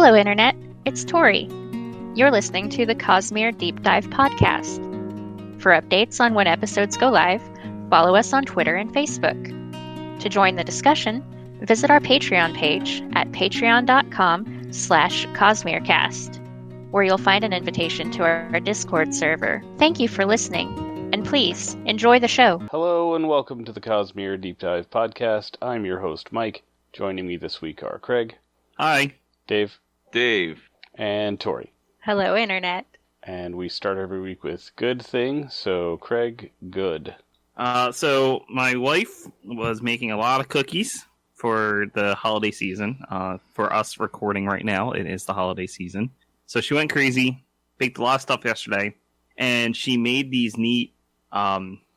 Hello, Internet. It's Tori. You're listening to the Cosmere Deep Dive podcast. For updates on when episodes go live, follow us on Twitter and Facebook. To join the discussion, visit our Patreon page at patreon.com/CosmereCast, where you'll find an invitation to our Discord server. Thank you for listening, and please enjoy the show. Hello and welcome to the Cosmere Deep Dive podcast. I'm your host, Mike. Joining me this week are Craig. Hi. Dave. And Tori. Hello, Internet. And we start every week with good thing. So, Craig, good. So my wife was making a lot of cookies for the holiday season. For us recording right now, it is the holiday season. So she went crazy, baked a lot of stuff yesterday, and she made these neat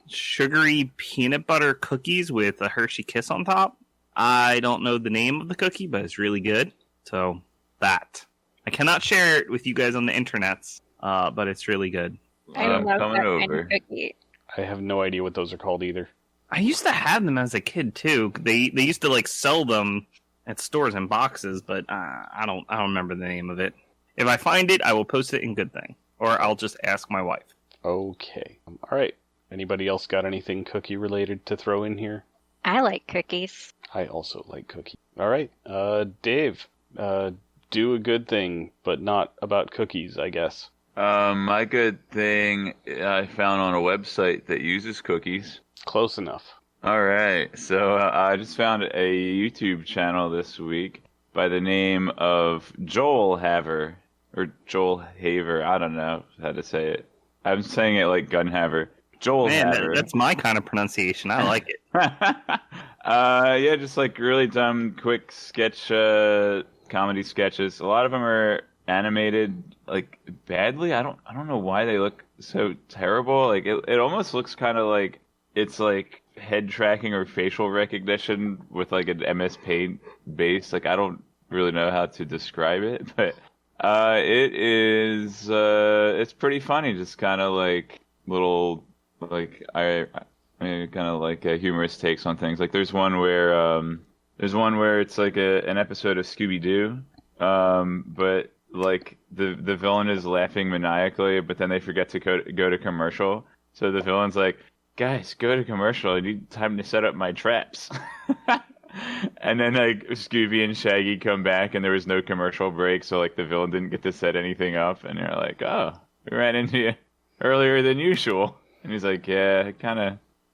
sugary peanut butter cookies with a Hershey Kiss on top. I don't know the name of the cookie, but it's really good. So that. I cannot share it with you guys on the internets, but it's really good. I love that coming kind over. of cookie. I have no idea what those are called either. I used to have them as a kid too. They used to sell them at stores in boxes, but I don't remember the name of it. If I find it, I will post it in Good Thing, or I'll just ask my wife. Okay. All right. Anybody else got anything cookie related to throw in here? I like cookies. I also like cookies. All right. Dave, do a good thing, but not about cookies, I guess. My good thing I found on a website that uses cookies. Close enough. All right, so I just found a YouTube channel this week by the name of Joel Haver, or Joel Haver, I don't know how to say it. I'm saying it like Gunhaver. Joel Haver. That's my kind of pronunciation. I like it. Yeah, just like really dumb, quick sketch, comedy sketches. A lot of them are animated like badly. I don't know why they look so terrible. Like it almost looks kind of like it's like head tracking or facial recognition with like an MS Paint base. Like I don't really know how to describe it, but it is it's pretty funny. Just kind of like little like I mean, kind of like humorous takes on things. Like there's one where it's like an episode of Scooby-Doo, but like the villain is laughing maniacally, but then they forget to go to commercial. So the villain's like, "Guys, go to commercial. I need time to set up my traps." And then like Scooby and Shaggy come back, and there was no commercial break, so like the villain didn't get to set anything up, and you're like, "Oh, we ran into you earlier than usual." And he's like, "Yeah, I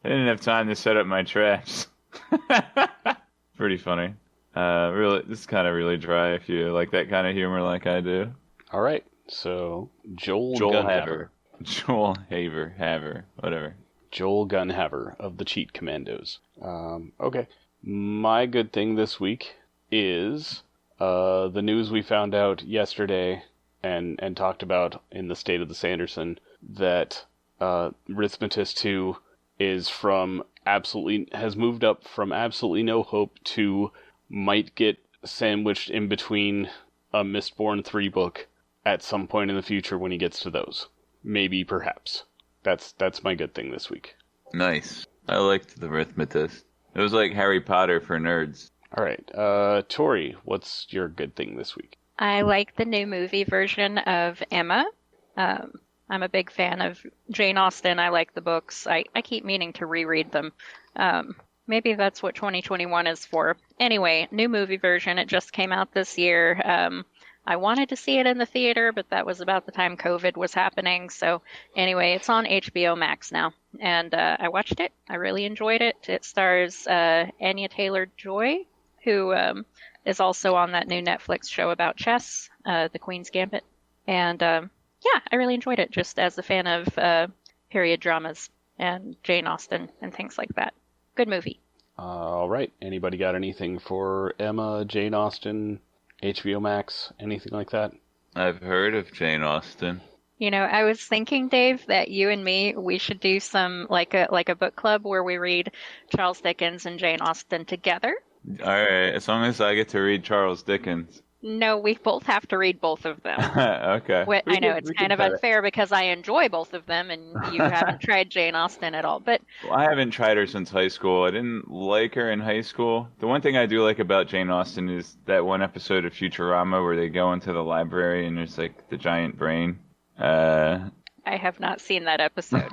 didn't have time to set up my traps." Pretty funny. Really, this is kind of really dry if you like that kind of humor like I do. All right. So, Joel Haver. Joel Haver, whatever. Joel Gunhaver of the Cheat Commandos. Okay. My good thing this week is the news we found out yesterday and talked about in the State of the Sanderson that Rhythmatus 2 has moved up from absolutely no hope to might get sandwiched in between a Mistborn 3 book at some point in the future when he gets to those. Maybe, perhaps. That's my good thing this week. Nice. I liked the Rhythmatist. It was like Harry Potter for nerds. All right. Tori, what's your good thing this week? I like the new movie version of Emma. I'm a big fan of Jane Austen. I like the books. I keep meaning to reread them. Maybe that's what 2021 is for. Anyway, new movie version. It just came out this year. I wanted to see it in the theater, but that was about the time COVID was happening. So anyway, it's on HBO Max now. And I watched it. I really enjoyed it. It stars Anya Taylor-Joy, who is also on that new Netflix show about chess, The Queen's Gambit. And yeah, I really enjoyed it, just as a fan of period dramas and Jane Austen and things like that. Good movie. All right. Anybody got anything for Emma, Jane Austen, HBO Max, anything like that? I've heard of Jane Austen. You know, I was thinking, Dave, that you and me, we should do some like a book club where we read Charles Dickens and Jane Austen together. All right, as long as I get to read Charles Dickens. No, we both have to read both of them. Okay. I know it's kind of unfair because I enjoy both of them, and you haven't tried Jane Austen at all. But Well, I haven't tried her since high school. I didn't like her in high school. The one thing I do like about Jane Austen is that one episode of Futurama where they go into the library and there's like the giant brain. I have not seen that episode.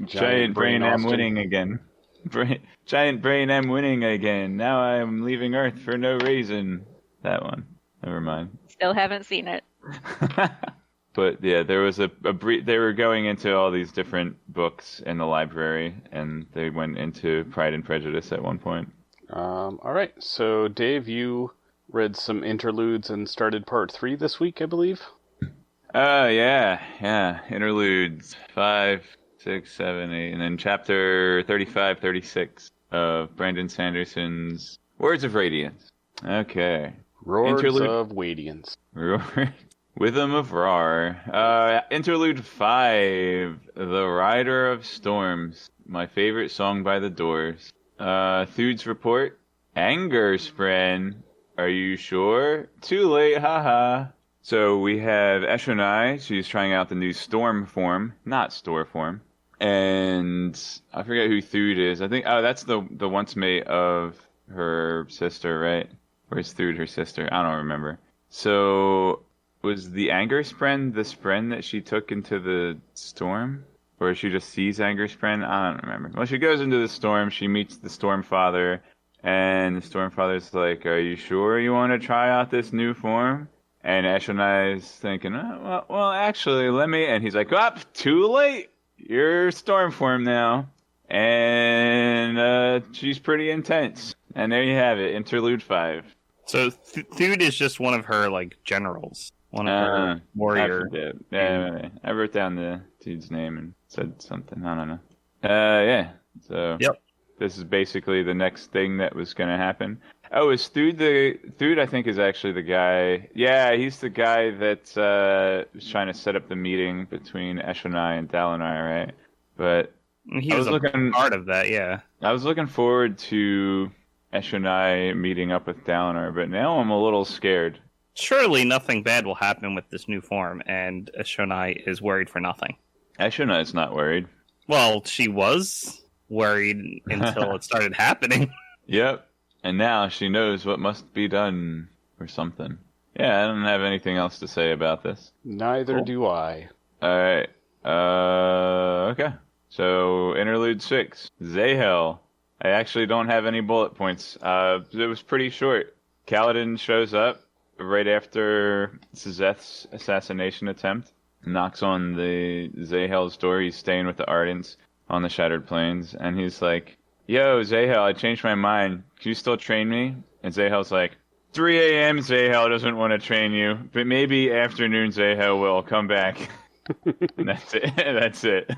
Giant brain, I'm winning again. Giant brain, I'm winning again. Now I'm leaving Earth for no reason. That one. Never mind. Still haven't seen it. But yeah, there was a brief. They were going into all these different books in the library, and they went into Pride and Prejudice at one point. All right. So, Dave, you read some interludes and started part 3 this week, I believe. Oh yeah. Interludes 5, 6, 7, 8, and then chapter 35, 36 of Brandon Sanderson's Words of Radiance. Okay. Roars of Wadians. Rhythm of Rar. Interlude 5, The Rider of Storms. My favorite song by The Doors. Thude's report. Anger Spren. Are you sure? Too late, haha. So we have Eshonai. She's trying out the new Storm form, not Store form. And I forget who Thude is. I think, that's the once mate of her sister, right? Or is Thude her sister? I don't remember. So, was the Anger Spren the Spren that she took into the storm? Or she just sees Anger Spren? I don't remember. Well, she goes into the storm, she meets the Storm Father, and the Storm Father's like, are you sure you want to try out this new form? And Eshonai's thinking, well, actually, let me... And he's like, too late! You're Storm form now. And she's pretty intense. And there you have it, Interlude 5. So Thude is just one of her like generals, one of her warrior. I wrote down the dude's name and said something. I don't know. Yeah. So yep. This is basically the next thing that was going to happen. Oh, is Thude? I think is actually the guy. Yeah, he's the guy that was trying to set up the meeting between Eshonai and Dalinar, right? But he was looking part of that. Yeah. I was looking forward to Eshonai meeting up with Dalinar, but now I'm a little scared. Surely nothing bad will happen with this new form, and Eshonai is worried for nothing. Eshonai's not worried. Well, she was worried until it started happening. Yep. And now she knows what must be done or something. Yeah, I don't have anything else to say about this. Neither do I. Alright. Okay. So, Interlude 6. Zahel. I actually don't have any bullet points. It was pretty short. Kaladin shows up right after Szeth's assassination attempt. Knocks on the Zahel's door. He's staying with the Ardents on the Shattered Plains. And he's like, yo, Zahel, I changed my mind. Can you still train me? And Zahel's like, 3 a.m. Zahel doesn't want to train you. But maybe afternoon Zahel will. Come back. And that's it. That's it.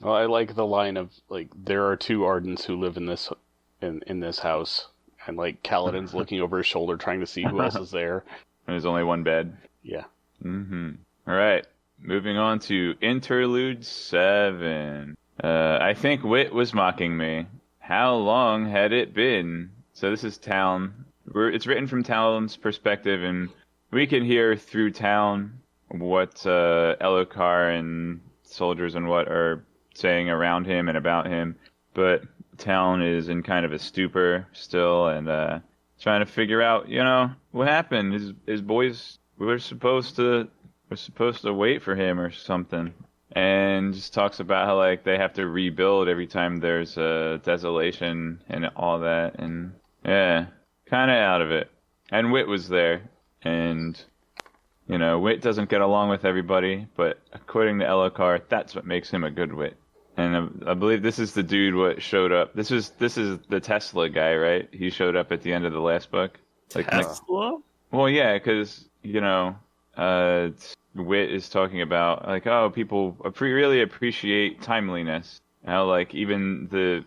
Well, I like the line of, like, there are 2 Ardents who live in this house. And, like, Kaladin's looking over his shoulder trying to see who else is there. And there's only one bed. Yeah. Mm-hmm. All right. Moving on to Interlude 7. I think Wit was mocking me. How long had it been? So this is Taln. It's written from Talon's perspective, and we can hear through Talon what Elhokar and soldiers and what are saying around him and about him. But Talon is in kind of a stupor still, and trying to figure out, what happened. His boys were supposed to wait for him or something. And just talks about how, like, they have to rebuild every time there's a desolation and all that. And, yeah, kind of out of it. And Wit was there. And, Wit doesn't get along with everybody. But according to Elhokar, that's what makes him a good Wit. And I believe this is the dude what showed up. This is the Tesla guy, right? He showed up at the end of the last book. Tesla? Well, yeah, because, Wit is talking about, like, people really appreciate timeliness. How, like, even the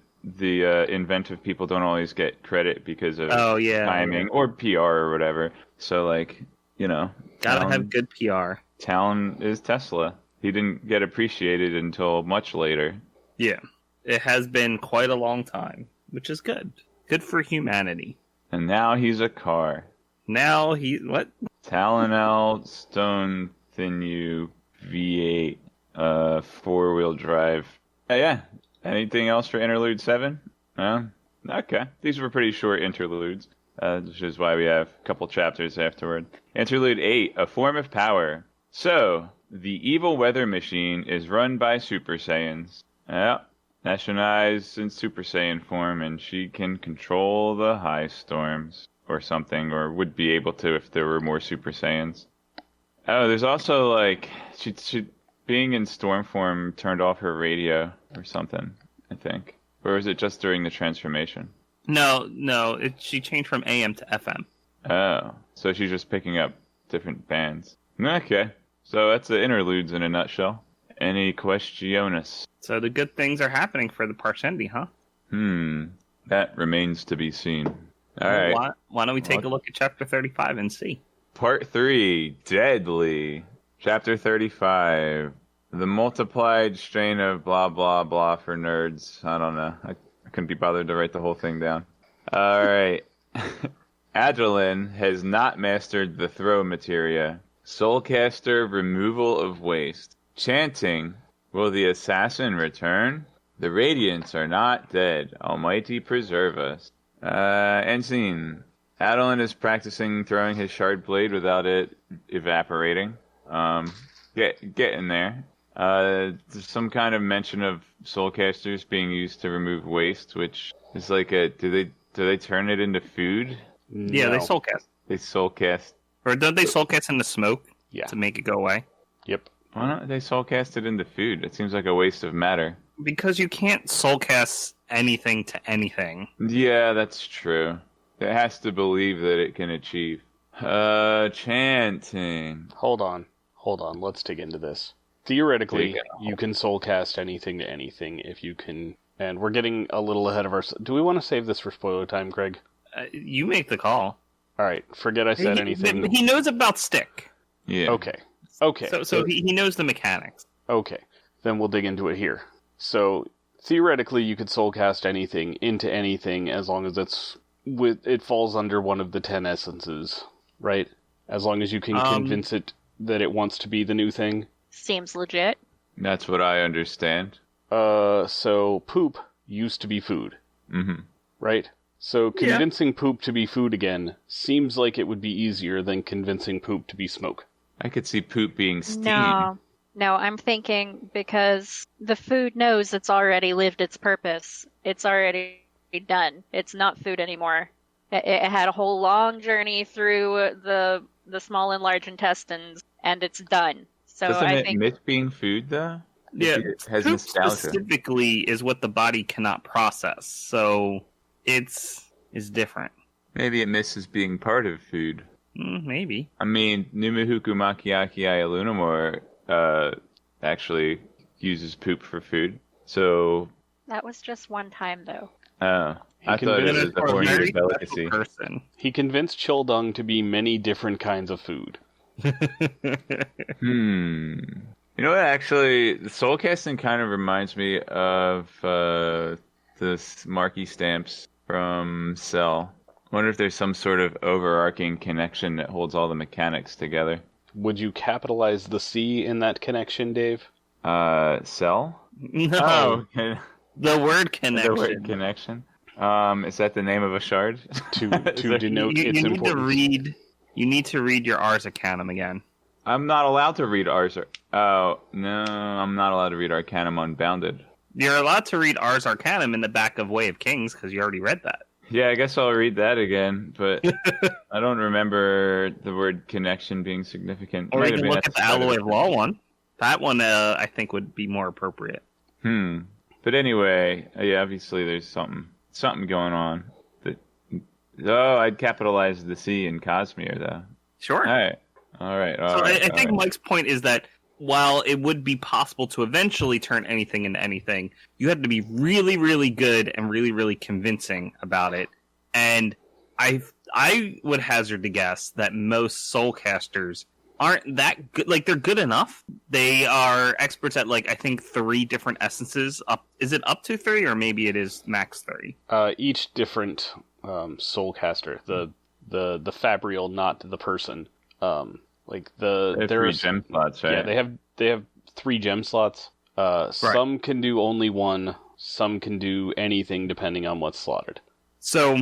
inventive people don't always get credit because of timing or PR or whatever. So, like, gotta have good PR. Talon is Tesla. He didn't get appreciated until much later. Yeah. It has been quite a long time, which is good. Good for humanity. And now he's a car. Now what? Talonel Stone Thinyu V8 4-wheel drive. Yeah. Anything else for Interlude 7? No? Okay. These were pretty short interludes, which is why we have a couple chapters afterward. Interlude 8, A Form of Power. So, the evil weather machine is run by Super Saiyans. Yep. Nationalized in Super Saiyan form, and she can control the high storms. Or something, or would be able to if there were more Super Saiyans. Oh, there's also, like, she being in storm form turned off her radio or something, I think. Or was it just during the transformation? No, she changed from AM to FM. Oh, so she's just picking up different bands. Okay, so that's the interludes in a nutshell. Any questiones? So the good things are happening for the Parshendi, huh? That remains to be seen. All right. Why don't we take a look at Chapter 35 and see? Part 3, Deadly. Chapter 35, The Multiplied Strain of Blah Blah Blah for Nerds. I don't know. I couldn't be bothered to write the whole thing down. All right. Adolin has not mastered the throw materia. Soulcaster removal of waste. Chanting, will the assassin return? The Radiants are not dead. Almighty preserve us. End scene. Adolin is practicing throwing his shard blade without it evaporating. Getting there. There's some kind of mention of soulcasters being used to remove waste, which is like do they turn it into food? Yeah, they soulcast. They soulcast. Or don't they soulcast into smoke? Yeah. To make it go away? Yep. Why don't they soulcast it into food? It seems like a waste of matter. Because you can't soulcast anything to anything. Yeah, that's true. It has to believe that it can achieve. Chanting. Hold on. Let's dig into this. Theoretically, you can soulcast anything to anything if you can... And we're getting a little ahead of ourselves. Do we want to save this for spoiler time, Greg? You make the call. Alright, forget I said anything. He knows about stick. Yeah. Okay. So he knows the mechanics. Okay, then we'll dig into it here. So, theoretically, you could soulcast anything into anything as long as it falls under one of the 10 essences, right? As long as you can convince it that it wants to be the new thing. Seems legit. That's what I understand. So poop used to be food. Mm-hmm. Right? So convincing poop to be food again seems like it would be easier than convincing poop to be smoke. I could see poop being steam. No, I'm thinking because the food knows it's already lived its purpose. It's already done. It's not food anymore. It had a whole long journey through the small and large intestines, and it's done. So Doesn't I it think miss being food, though? Yeah, It has poop nostalgia. specifically is what the body cannot process, so it's different. Maybe it misses being part of food. Maybe. I mean, Numuhuku Makiaki Lunamore actually uses poop for food. So, that was just one time, though. I thought it was a For a horny very delicacy. special person. He convinced Childung to be many different kinds of food. You know what, actually, the soul casting kind of reminds me of the marquee stamps from Cell. I wonder if there's some sort of overarching connection that holds all the mechanics together. Would you capitalize the C in that connection, Dave? Cell? No. Oh, okay. The word connection. The word connection. Is that the name of a shard? To denote its you importance. You need to read your Ars Arcanum again. I'm not allowed to read Ars. Oh, no, I'm not allowed to read Arcanum Unbounded. You're allowed to read Ars Arcanum in the back of Way of Kings because you already read that. Yeah, I guess I'll read that again, but I don't remember the word connection being significant. Or Might you have can been look at the start Alloy it. of Law one. That one, I think, would be more appropriate. But anyway, yeah, obviously there's something going on. I'd capitalize the C in Cosmere, though. Sure. All right. I think Mike's point is that while it would be possible to eventually turn anything into anything, you had to be really, really good and really, really convincing about it. And I would hazard to guess that most soulcasters aren't that good. Like, they're good enough. They are experts at, like, I think 3 different essences. Is it up to 3, or maybe it is max 3? Each different soulcaster. The the Fabrial, not the person. Like They have 3 gem slots, right? Yeah, they have 3 gem slots. Some can do only 1. Some can do anything depending on what's slotted. So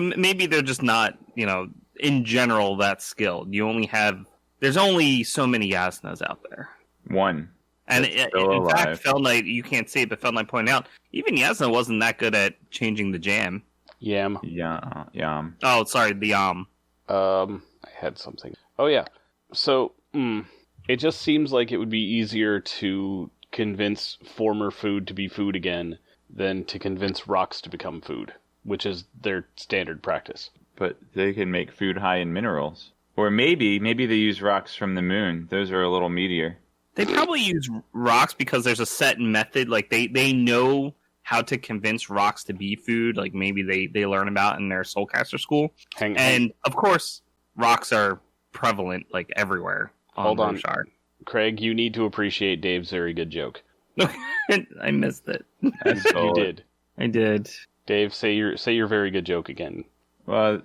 maybe they're just not, in general that skilled. There's only so many Yasnas out there. 1. And still in alive. fact, Fell Knight, you can't see it, but Fell Knight pointed out, even Yasna wasn't that good at changing the jam. Yam. Yeah. Oh, sorry, the I had something. Oh yeah. So, it just seems like it would be easier to convince former food to be food again than to convince rocks to become food, which is their standard practice. But they can make food high in minerals. Or maybe they use rocks from the moon. Those are a little meatier. They probably use rocks because there's a set method. Like, they know how to convince rocks to be food. Like, maybe they learn about in their Soulcaster school. And, of course, rocks are prevalent, like, everywhere on Roshar. Craig, you need to appreciate Dave's very good joke. I missed it. You did. I did. Dave, say your very good joke again. Well,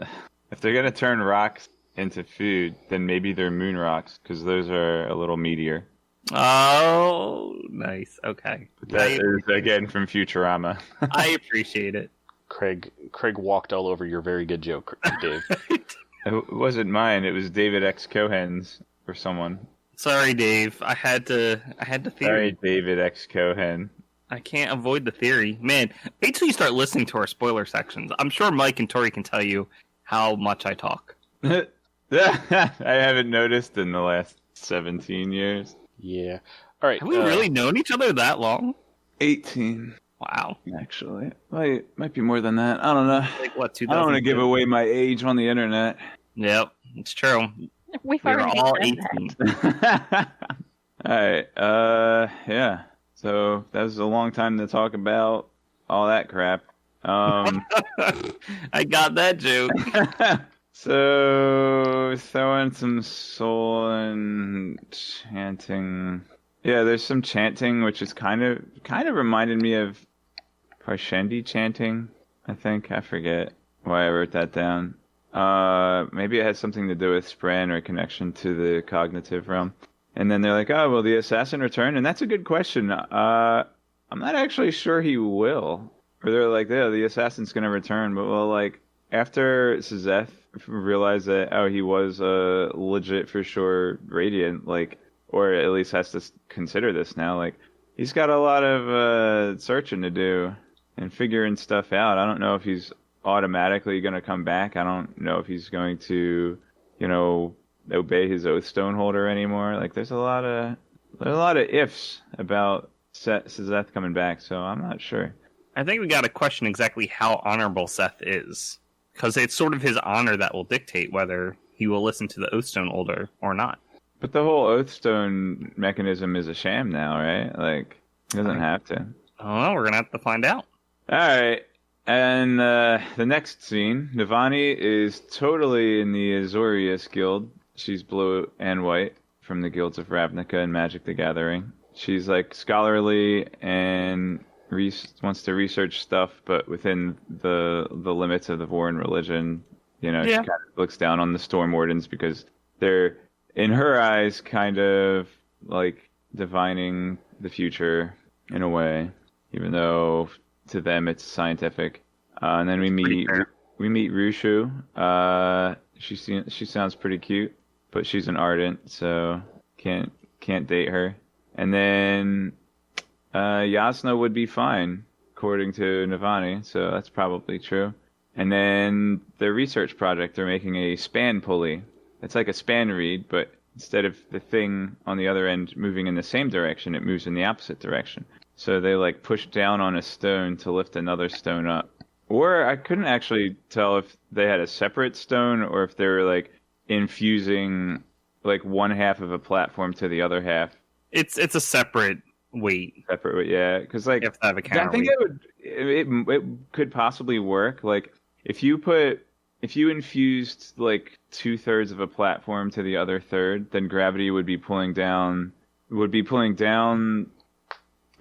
if they're going to turn rocks into food, then maybe they're moon rocks, because those are a little meatier. Oh, nice. Okay. That is, again, from Futurama. I appreciate it. Craig walked all over your very good joke, Dave. It wasn't mine. It was David X. Cohen's or someone. Sorry, Dave. I had the theory. Sorry, David X. Cohen. I can't avoid the theory. Man, wait till you start listening to our spoiler sections. I'm sure Mike and Tori can tell you how much I talk. I haven't noticed in the last 17 years. Yeah. All right. Have we really known each other that long? 18. Wow. Actually. Might be more than that. I don't know. Like what, I don't want to give away my age on the internet. Yep, it's true. We've We're already all done that. 18. Alright, yeah. So that was a long time to talk about all that crap. I got that joke. So throwing some soul and chanting. Yeah, there's some chanting which is kind of reminded me of Parshendi chanting, I think. I forget why I wrote that down. Maybe it has something to do with Spran or a connection to the cognitive realm. And then they're like, oh, will the assassin return? And that's a good question. I'm not actually sure he will. Or they're like, yeah, the assassin's going to return. But, well, like, after Sazeth realized that, oh, he was legit for sure Radiant, like, or at least has to consider this now, like, he's got a lot of searching to do and figuring stuff out. I don't know if he's automatically going to come back. I don't know if he's going to, obey his Oathstone holder anymore. Like, there's a lot of ifs about Sazeth coming back, so I'm not sure. I think we got to question exactly how honorable Seth is, because it's sort of his honor that will dictate whether he will listen to the Oathstone holder or not. But the whole Oathstone mechanism is a sham now, right? Like, he doesn't have to. I don't know. We're gonna have to find out. All right. And the next scene, Navani is totally in the Azorius Guild. She's blue and white from the guilds of Ravnica and Magic the Gathering. She's like scholarly and wants to research stuff, but within the limits of the Vorin religion. She kind of looks down on the Storm Wardens because they're, in her eyes, kind of like divining the future in a way, even though to them it's scientific. And then we meet Rushu. She sounds pretty cute, but she's an Ardent, so can't date her. And then Yasna would be fine, according to Navani, so that's probably true. And then the research project, they're making a span pulley. It's like a span reed, but instead of the thing on the other end moving in the same direction, it moves in the opposite direction. So they like push down on a stone to lift another stone up. Or I couldn't actually tell if they had a separate stone or if they were like infusing like one half of a platform to the other half. It's a separate weight. Separate weight, yeah. Because like, You have to have a counter I think weight. it could possibly work. Like if you infused like 2/3 of a platform to the other third, then gravity would be pulling down.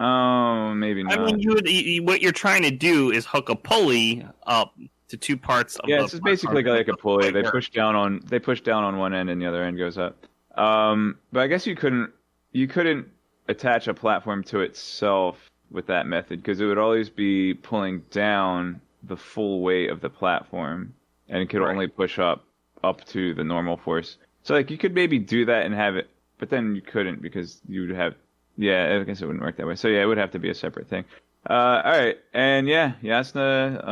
Oh, maybe not. I mean, what you're trying to do is hook a pulley up to two parts of Yeah, the it's just basically like a pulley. They push down on one end and the other end goes up. But I guess you couldn't attach a platform to itself with that method because it would always be pulling down the full weight of the platform, and it could only push up to the normal force. So like you could maybe do that and have it, but then you couldn't because you would have. Yeah, I guess it wouldn't work that way. So yeah, it would have to be a separate thing. All right, and yeah, Jasnah.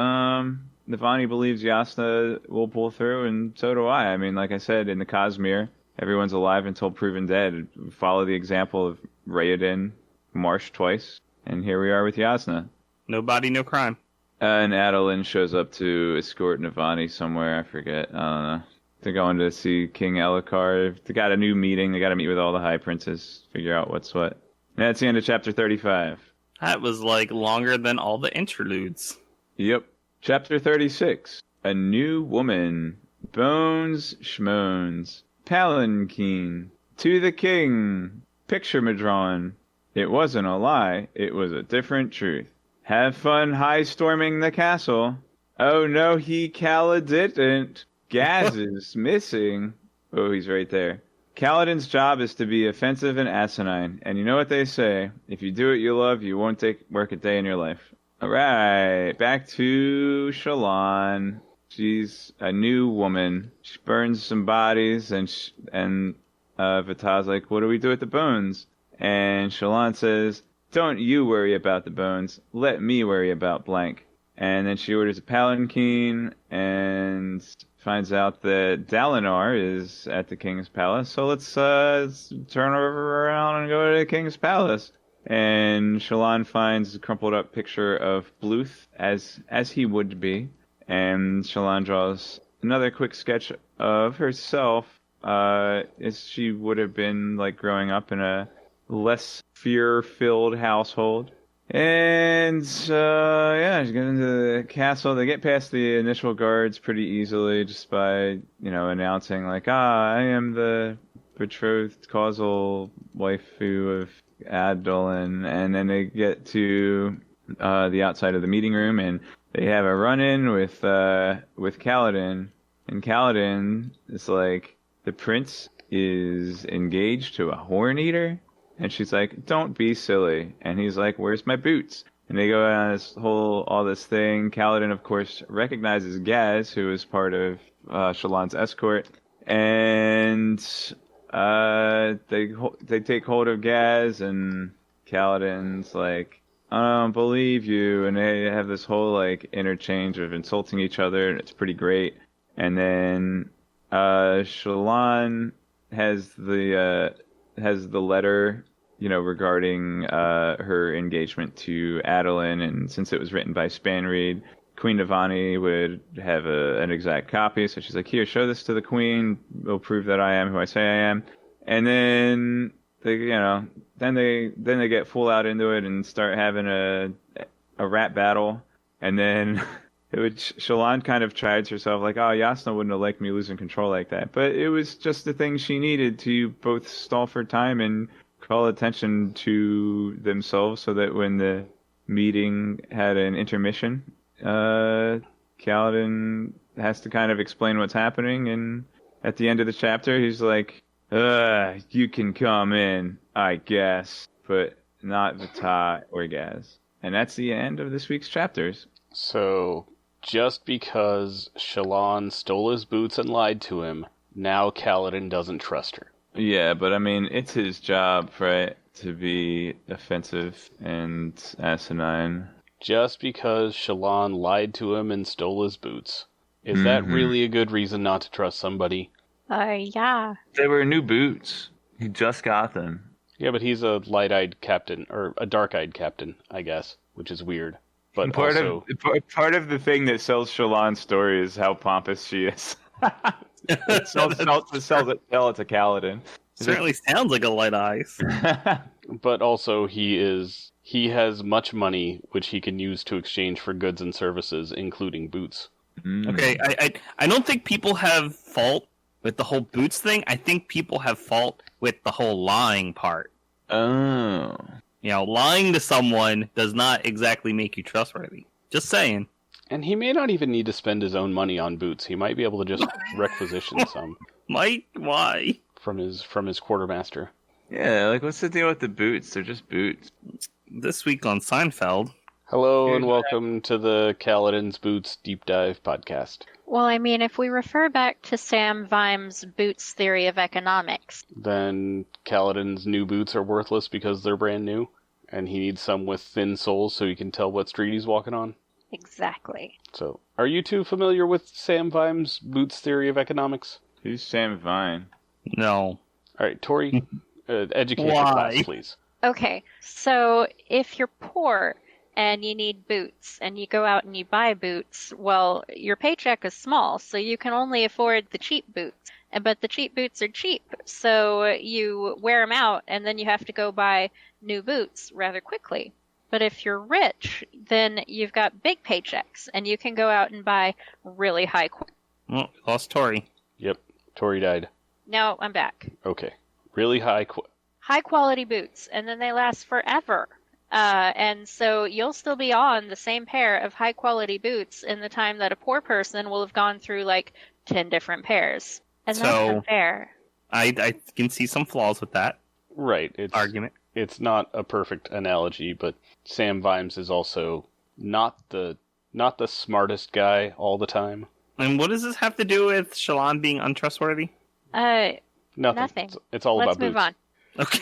Navani believes Jasnah will pull through, and so do I. I mean, like I said, in the Cosmere, everyone's alive until proven dead. Follow the example of Raoden, Marsh twice, and here we are with Jasnah. No body, no crime. And Adolin shows up to escort Navani somewhere. I forget. I don't know. They're going to see King Elhokar. They got a new meeting. They got to meet with all the High Princes, figure out what's what. And that's the end of chapter 35. That was like longer than all the interludes. Yep. Chapter 36. A New Woman. Bones Schmones. Palanquin. To the King. Picture Madron. It wasn't a lie. It was a different truth. Have fun high-storming the castle. Oh no, Calla didn't. Gaz is missing. Oh, he's right there. Kaladin's job is to be offensive and asinine. And you know what they say. If you do what you love, you won't work a day in your life. Alright, back to Shallan. She's a new woman. She burns some bodies, and Vata's like, what do we do with the bones? And Shallan says, don't you worry about the bones. Let me worry about blank. And then she orders a palanquin and finds out that Dalinar is at the king's palace. So let's turn her around and go to the king's palace. And Shallan finds a crumpled up picture of Bluth as he would be. And Shallan draws another quick sketch of herself as she would have been like growing up in a less fear-filled household. And yeah, she gets into the castle. They get past the initial guards pretty easily just by, announcing like, I am the betrothed causal waifu of Adolin. And then they get to the outside of the meeting room, and they have a run-in with Kaladin. And Kaladin is like, the prince is engaged to a horn eater? And she's like, don't be silly. And he's like, where's my boots? And they go on all this thing. Kaladin, of course, recognizes Gaz, who is part of Shallan's escort. And they take hold of Gaz, and Kaladin's like, I don't believe you. And they have this whole like interchange of insulting each other, and it's pretty great. And then Shallan has the letter, regarding her engagement to Adolin, and since it was written by Spanreed, Queen Navani would have an exact copy. So she's like, "Here, show this to the queen. It'll prove that I am who I say I am." And then they get full out into it and start having a rap battle, and then. Shallan kind of chides herself like, oh, Jasnah wouldn't have liked me losing control like that. But it was just the thing she needed to both stall for time and call attention to themselves so that when the meeting had an intermission, Kaladin has to kind of explain what's happening. And at the end of the chapter, he's like, you can come in, I guess, but not Vata or Gaz. And that's the end of this week's chapters. So... just because Shallan stole his boots and lied to him, now Kaladin doesn't trust her. Yeah, but I mean, it's his job, right, to be offensive and asinine. Just because Shallan lied to him and stole his boots. Is that really a good reason not to trust somebody? Yeah. They were new boots. He just got them. Yeah, but he's a light-eyed captain, or a dark-eyed captain, I guess, which is weird. But part of the thing that sells Shallan's story is how pompous she is. Sell it to Kaladin. Certainly sounds like a light eyes. But also he has much money which he can use to exchange for goods and services, including boots. Okay, I don't think people have fault with the whole boots thing. I think people have fault with the whole lying part. Oh. Lying to someone does not exactly make you trustworthy. Just saying. And he may not even need to spend his own money on boots. He might be able to just requisition some Mike, why? from his quartermaster. Yeah, like what's the deal with the boots? They're just boots. This week on Seinfeld. Hello Here's and welcome to the Kaladin's Boots Deep Dive podcast. Well, I mean, if we refer back to Sam Vimes' Boots theory of economics, Then Kaladin's new boots are worthless because they're brand new, and he needs some with thin soles so he can tell what street he's walking on. exactly. So, are you two familiar with Sam Vimes' Boots theory of economics? Who's Sam Vine? No. All right, Tori, educate the Why? class, please. Okay, so if you're poor and you need boots and you go out and you buy boots, well, your paycheck is small, so you can only afford the cheap boots. But the cheap boots are cheap, so you wear them out and then you have to go buy new boots rather quickly. But if you're rich, then you've got big paychecks and you can go out and buy really high quality. Well, lost Tori. Yep, Tori died. No, I'm back. Okay. Really High quality boots, and then they last forever. And so you'll still be on the same pair of high quality boots in the time that a poor person will have gone through like 10 different pairs. And that's So- unfair. I can see some flaws with that Right. argument. It's not a perfect analogy, but Sam Vimes is also not the smartest guy all the time. And what does this have to do with Shalon being untrustworthy? Nothing. Nothing. It's all Let's about move boots. on. Okay.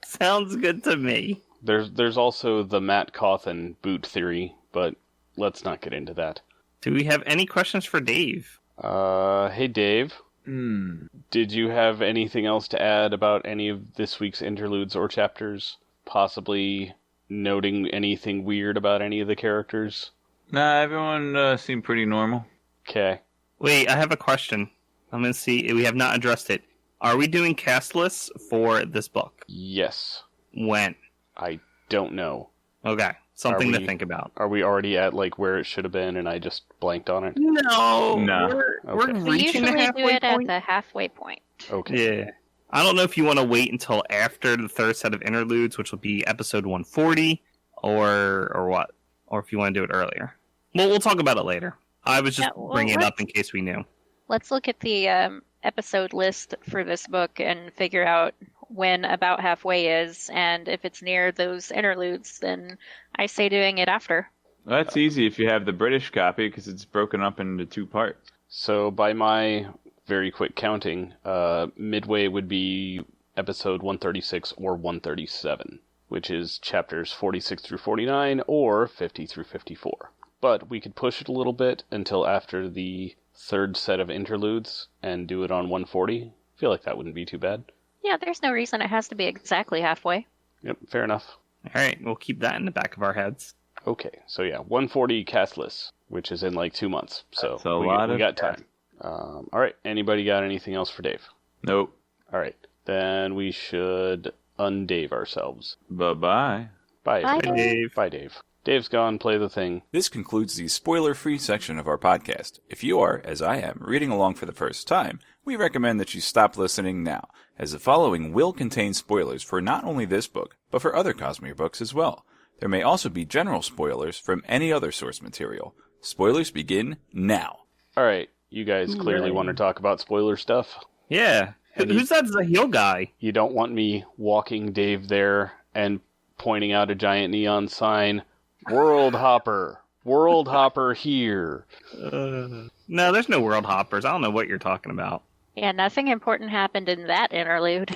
Sounds good to me. There's also the Matt Cawthon boot theory, but let's not get into that. Do we have any questions for Dave? Hey Dave, Hmm. did you have anything else to add about any of this week's interludes or chapters? Possibly noting anything weird about any of the characters? Nah, everyone seemed pretty normal. Okay. Wait, I have a question. I'm going to see. We have not addressed it. Are we doing cast lists for this book? Yes. When? I don't know. Okay. Something Are to we- think about. Are we already at like where it should have been and I just blanked on it? No. No. We're Okay. We reaching the usually do halfway it at point. the halfway point. Okay. Yeah. I don't know if you want to wait until after the third set of interludes, which will be episode 140, or what, or if you want to do it earlier. Well, we'll talk about it later. I was just Yeah, well, bringing it up let's- in case we knew. Let's look at the episode list for this book and figure out when about halfway is, and if it's near those interludes, then I say doing it after. Well, that's easy if you have the British copy because it's broken up into two parts. So by my very quick counting, midway would be episode 136 or 137, which is chapters 46 through 49 or 50 through 54. But we could push it a little bit until after the third set of interludes and do it on 140. I feel like that wouldn't be too bad. Yeah, there's no reason it has to be exactly halfway. Yep, fair enough. All right, we'll keep that in the back of our heads. Okay, so yeah, 140 cast list, which is in like 2 months. So That's a we lot of got cast. time. All right, anybody got anything else for Dave? Nope. All right, then we should undave ourselves. Bye-bye. Bye, Bye, everybody. Dave. Bye, Dave. Dave's gone. Play the thing. This concludes the spoiler-free section of our podcast. If you are, as I am, reading along for the first time, we recommend that you stop listening now, as the following will contain spoilers for not only this book, but for other Cosmere books as well. There may also be general spoilers from any other source material. Spoilers begin now. All right, you guys clearly want to talk about spoiler stuff. Yeah. Who's that Zahil guy? You don't want me walking Dave there and pointing out a giant neon sign, World Hopper, World Hopper here. No, there's no world hoppers. I don't know what you're talking about. Yeah, nothing important happened in that interlude.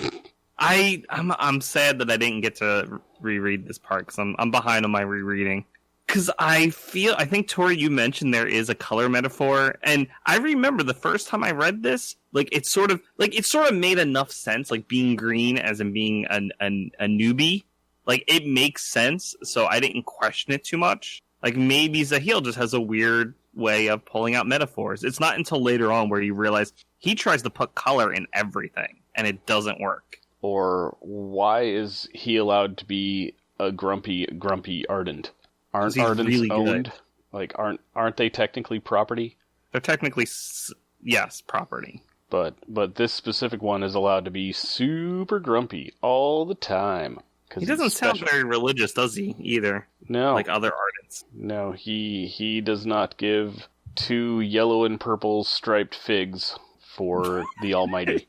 I'm sad that I didn't get to reread this part because I'm behind on my rereading. Because I think Tori, you mentioned there is a color metaphor, and I remember the first time I read this, it sort of made enough sense, like being green as in being a newbie, like it makes sense. So I didn't question it too much. Like maybe Zahil just has a weird way of pulling out metaphors. It's not until later on where you realize he tries to put color in everything, and it doesn't work. Or why is he allowed to be a grumpy Ardent? Aren't 'Cause he's Ardents really good. owned? Like, aren't they technically property? They're technically, yes, property. But this specific one is allowed to be super grumpy all the time. He doesn't sound very religious, does he? Either. No, like other artists. No, he does not give 2 yellow and purple striped figs for the Almighty.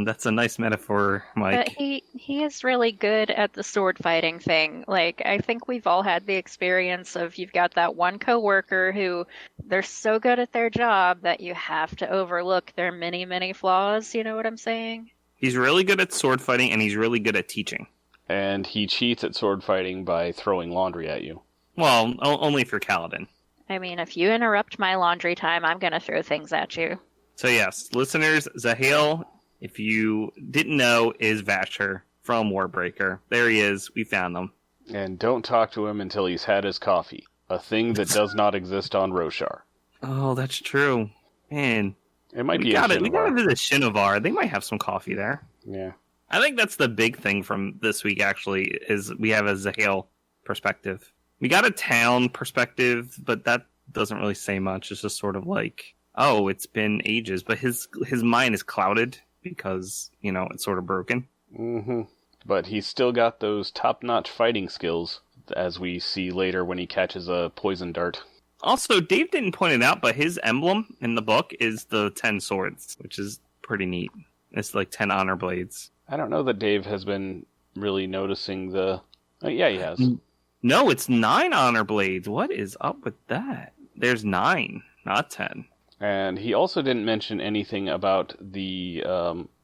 That's a nice metaphor, Mike. But he is really good at the sword fighting thing. Like, I think we've all had the experience of you've got that one coworker who they're so good at their job that you have to overlook their many, many flaws. You know what I'm saying? He's really good at sword fighting, and he's really good at teaching. And he cheats at sword fighting by throwing laundry at you. Well, only for Kaladin. I mean, if you interrupt my laundry time, I'm going to throw things at you. So yes, listeners, Zahale, if you didn't know, is Vasher from Warbreaker. There he is. We found him. And don't talk to him until he's had his coffee. A thing that does not exist on Roshar. Oh, that's true. Man. It might be we gotta visit Shinovar. They might have some coffee there. Yeah. I think that's the big thing from this week, actually, is we have a Zahale perspective. We got a town perspective, but that doesn't really say much. It's just sort of like, oh, it's been ages. But his mind is clouded because, it's sort of broken. Mm-hmm. But he's still got those top-notch fighting skills, as we see later when he catches a poison dart. Also, Dave didn't point it out, but his emblem in the book is the 10 swords, which is pretty neat. It's like 10 honor blades. I don't know that Dave has been really noticing the... yeah, he has. No, it's 9 honor blades. What is up with that? There's 9, not 10. And he also didn't mention anything about the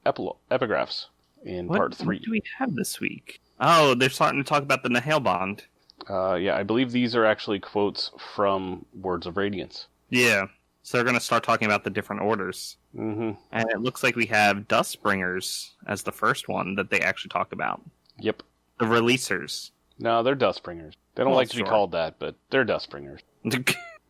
epigraphs in part 3. What do we have this week? Oh, they're starting to talk about the Nahale bond. Yeah, I believe these are actually quotes from Words of Radiance. Yeah, so they're going to start talking about the different orders. Mm-hmm. And it looks like we have Dustbringers as the first one that they actually talk about. Yep. The Releasers. No, they're Dustbringers. They don't like to be called that, but they're Dustbringers.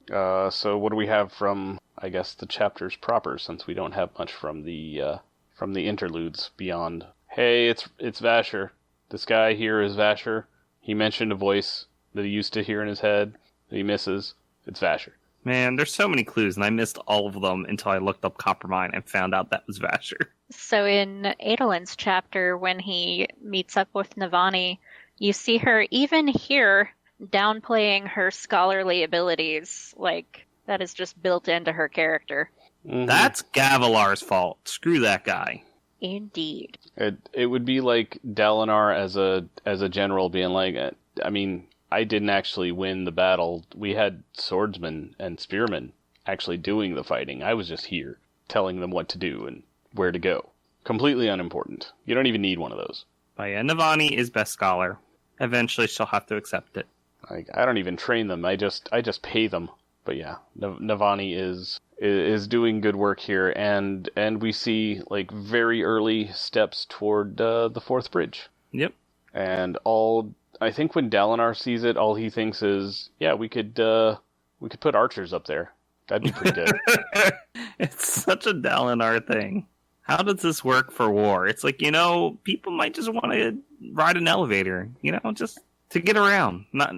So what do we have from, I guess, the chapters proper, since we don't have much from the interludes beyond, hey, it's Vasher. This guy here is Vasher. He mentioned a voice that he used to hear in his head that he misses. It's Vasher. Man, there's so many clues, and I missed all of them until I looked up Coppermine and found out that was Vasher. So in Adolin's chapter, when he meets up with Navani, you see her even here downplaying her scholarly abilities. Like, that is just built into her character. Mm-hmm. That's Gavilar's fault. Screw that guy. Indeed. It would be like Dalinar as a general being like, I mean, I didn't actually win the battle. We had swordsmen and spearmen actually doing the fighting. I was just here telling them what to do and where to go. Completely unimportant. You don't even need one of those. But yeah, Navani is best scholar. Eventually she'll have to accept it. I don't even train them. I just pay them. But yeah, Navani is doing good work here, and we see like very early steps toward the fourth bridge. Yep. And I think when Dalinar sees it, all he thinks is, yeah, we could put archers up there. That'd be pretty good. It's such a Dalinar thing. How does this work for war? It's like, people might just want to ride an elevator, just to get around. Not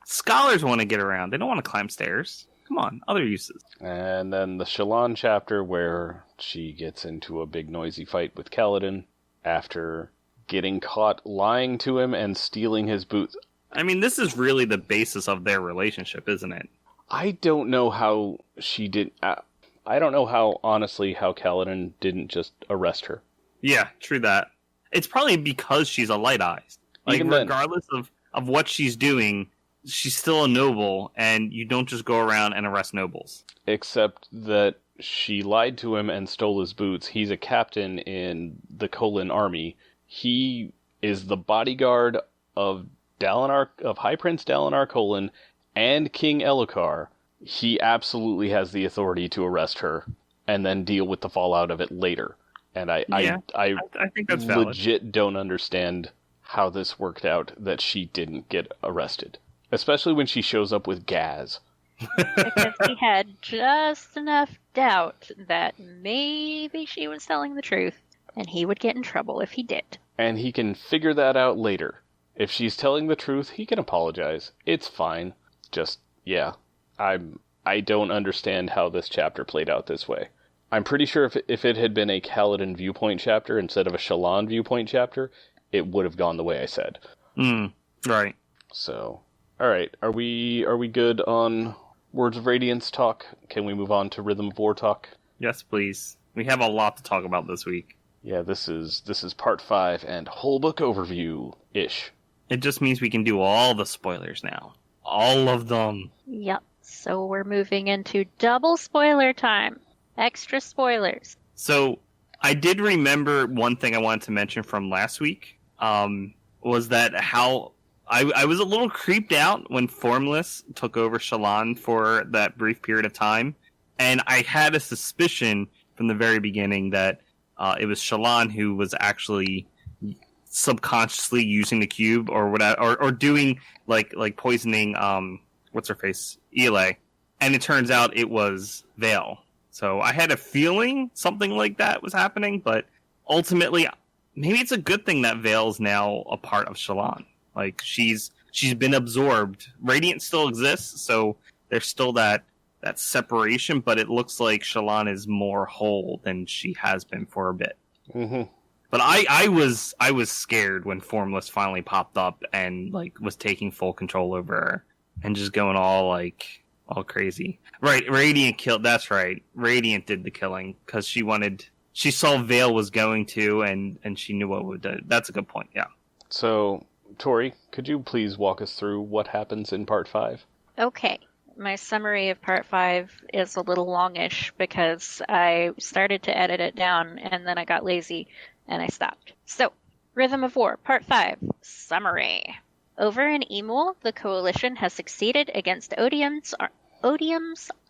scholars want to get around. They don't want to climb stairs. Come on, other uses. And then the Shallan chapter where she gets into a big noisy fight with Kaladin after getting caught lying to him and stealing his boots. I mean, this is really the basis of their relationship, isn't it? I don't know how she did... I don't know how Kaladin didn't just arrest her. Yeah, true that. It's probably because she's a Light Eyes. Like, regardless of what she's doing, she's still a noble, and you don't just go around and arrest nobles. Except that she lied to him and stole his boots. He's a captain in the Kholin army. He is the bodyguard of High Prince Dalinar Kholin and King Elhokar. He absolutely has the authority to arrest her and then deal with the fallout of it later. And I think that's valid. Legit don't understand how this worked out that she didn't get arrested. Especially when she shows up with Gaz. Because he had just enough doubt that maybe she was telling the truth, and he would get in trouble if he did. And he can figure that out later. If she's telling the truth, he can apologize. It's fine. Just, yeah. I don't understand how this chapter played out this way. I'm pretty sure if it had been a Kaladin viewpoint chapter instead of a Shallan viewpoint chapter, it would have gone the way I said. Right. So, all right, are we good on Words of Radiance talk? Can we move on to Rhythm of War talk? Yes, please. We have a lot to talk about this week. Yeah, this is part 5 and whole book overview-ish. It just means we can do all the spoilers now. All of them. Yep. So we're moving into double spoiler time. Extra spoilers. So I did remember one thing I wanted to mention from last week. Was that how I was a little creeped out when Formless took over Shallan for that brief period of time, and I had a suspicion from the very beginning that it was Shallan who was actually subconsciously using the cube or whatever, or doing like poisoning what's her face, Eli, and it turns out it was Vale. So I had a feeling something like that was happening, but ultimately, maybe it's a good thing that Vale's now a part of Shallan. Like she's been absorbed. Radiant still exists, so there's still that separation, but it looks like Shallan is more whole than she has been for a bit. Mm-hmm. But I was scared when Formless finally popped up and like was taking full control over her and just going all crazy. Right, Radiant killed. That's right. Radiant did the killing because she saw Vale was going to, and she knew what would do. That's a good point. Yeah. So, Tori, could you please walk us through what happens in part 5? Okay. My summary of part 5 is a little longish because I started to edit it down and then I got lazy and I stopped. So, Rhythm of War, part 5, summary. Over in Emul, the Coalition has succeeded against Odium's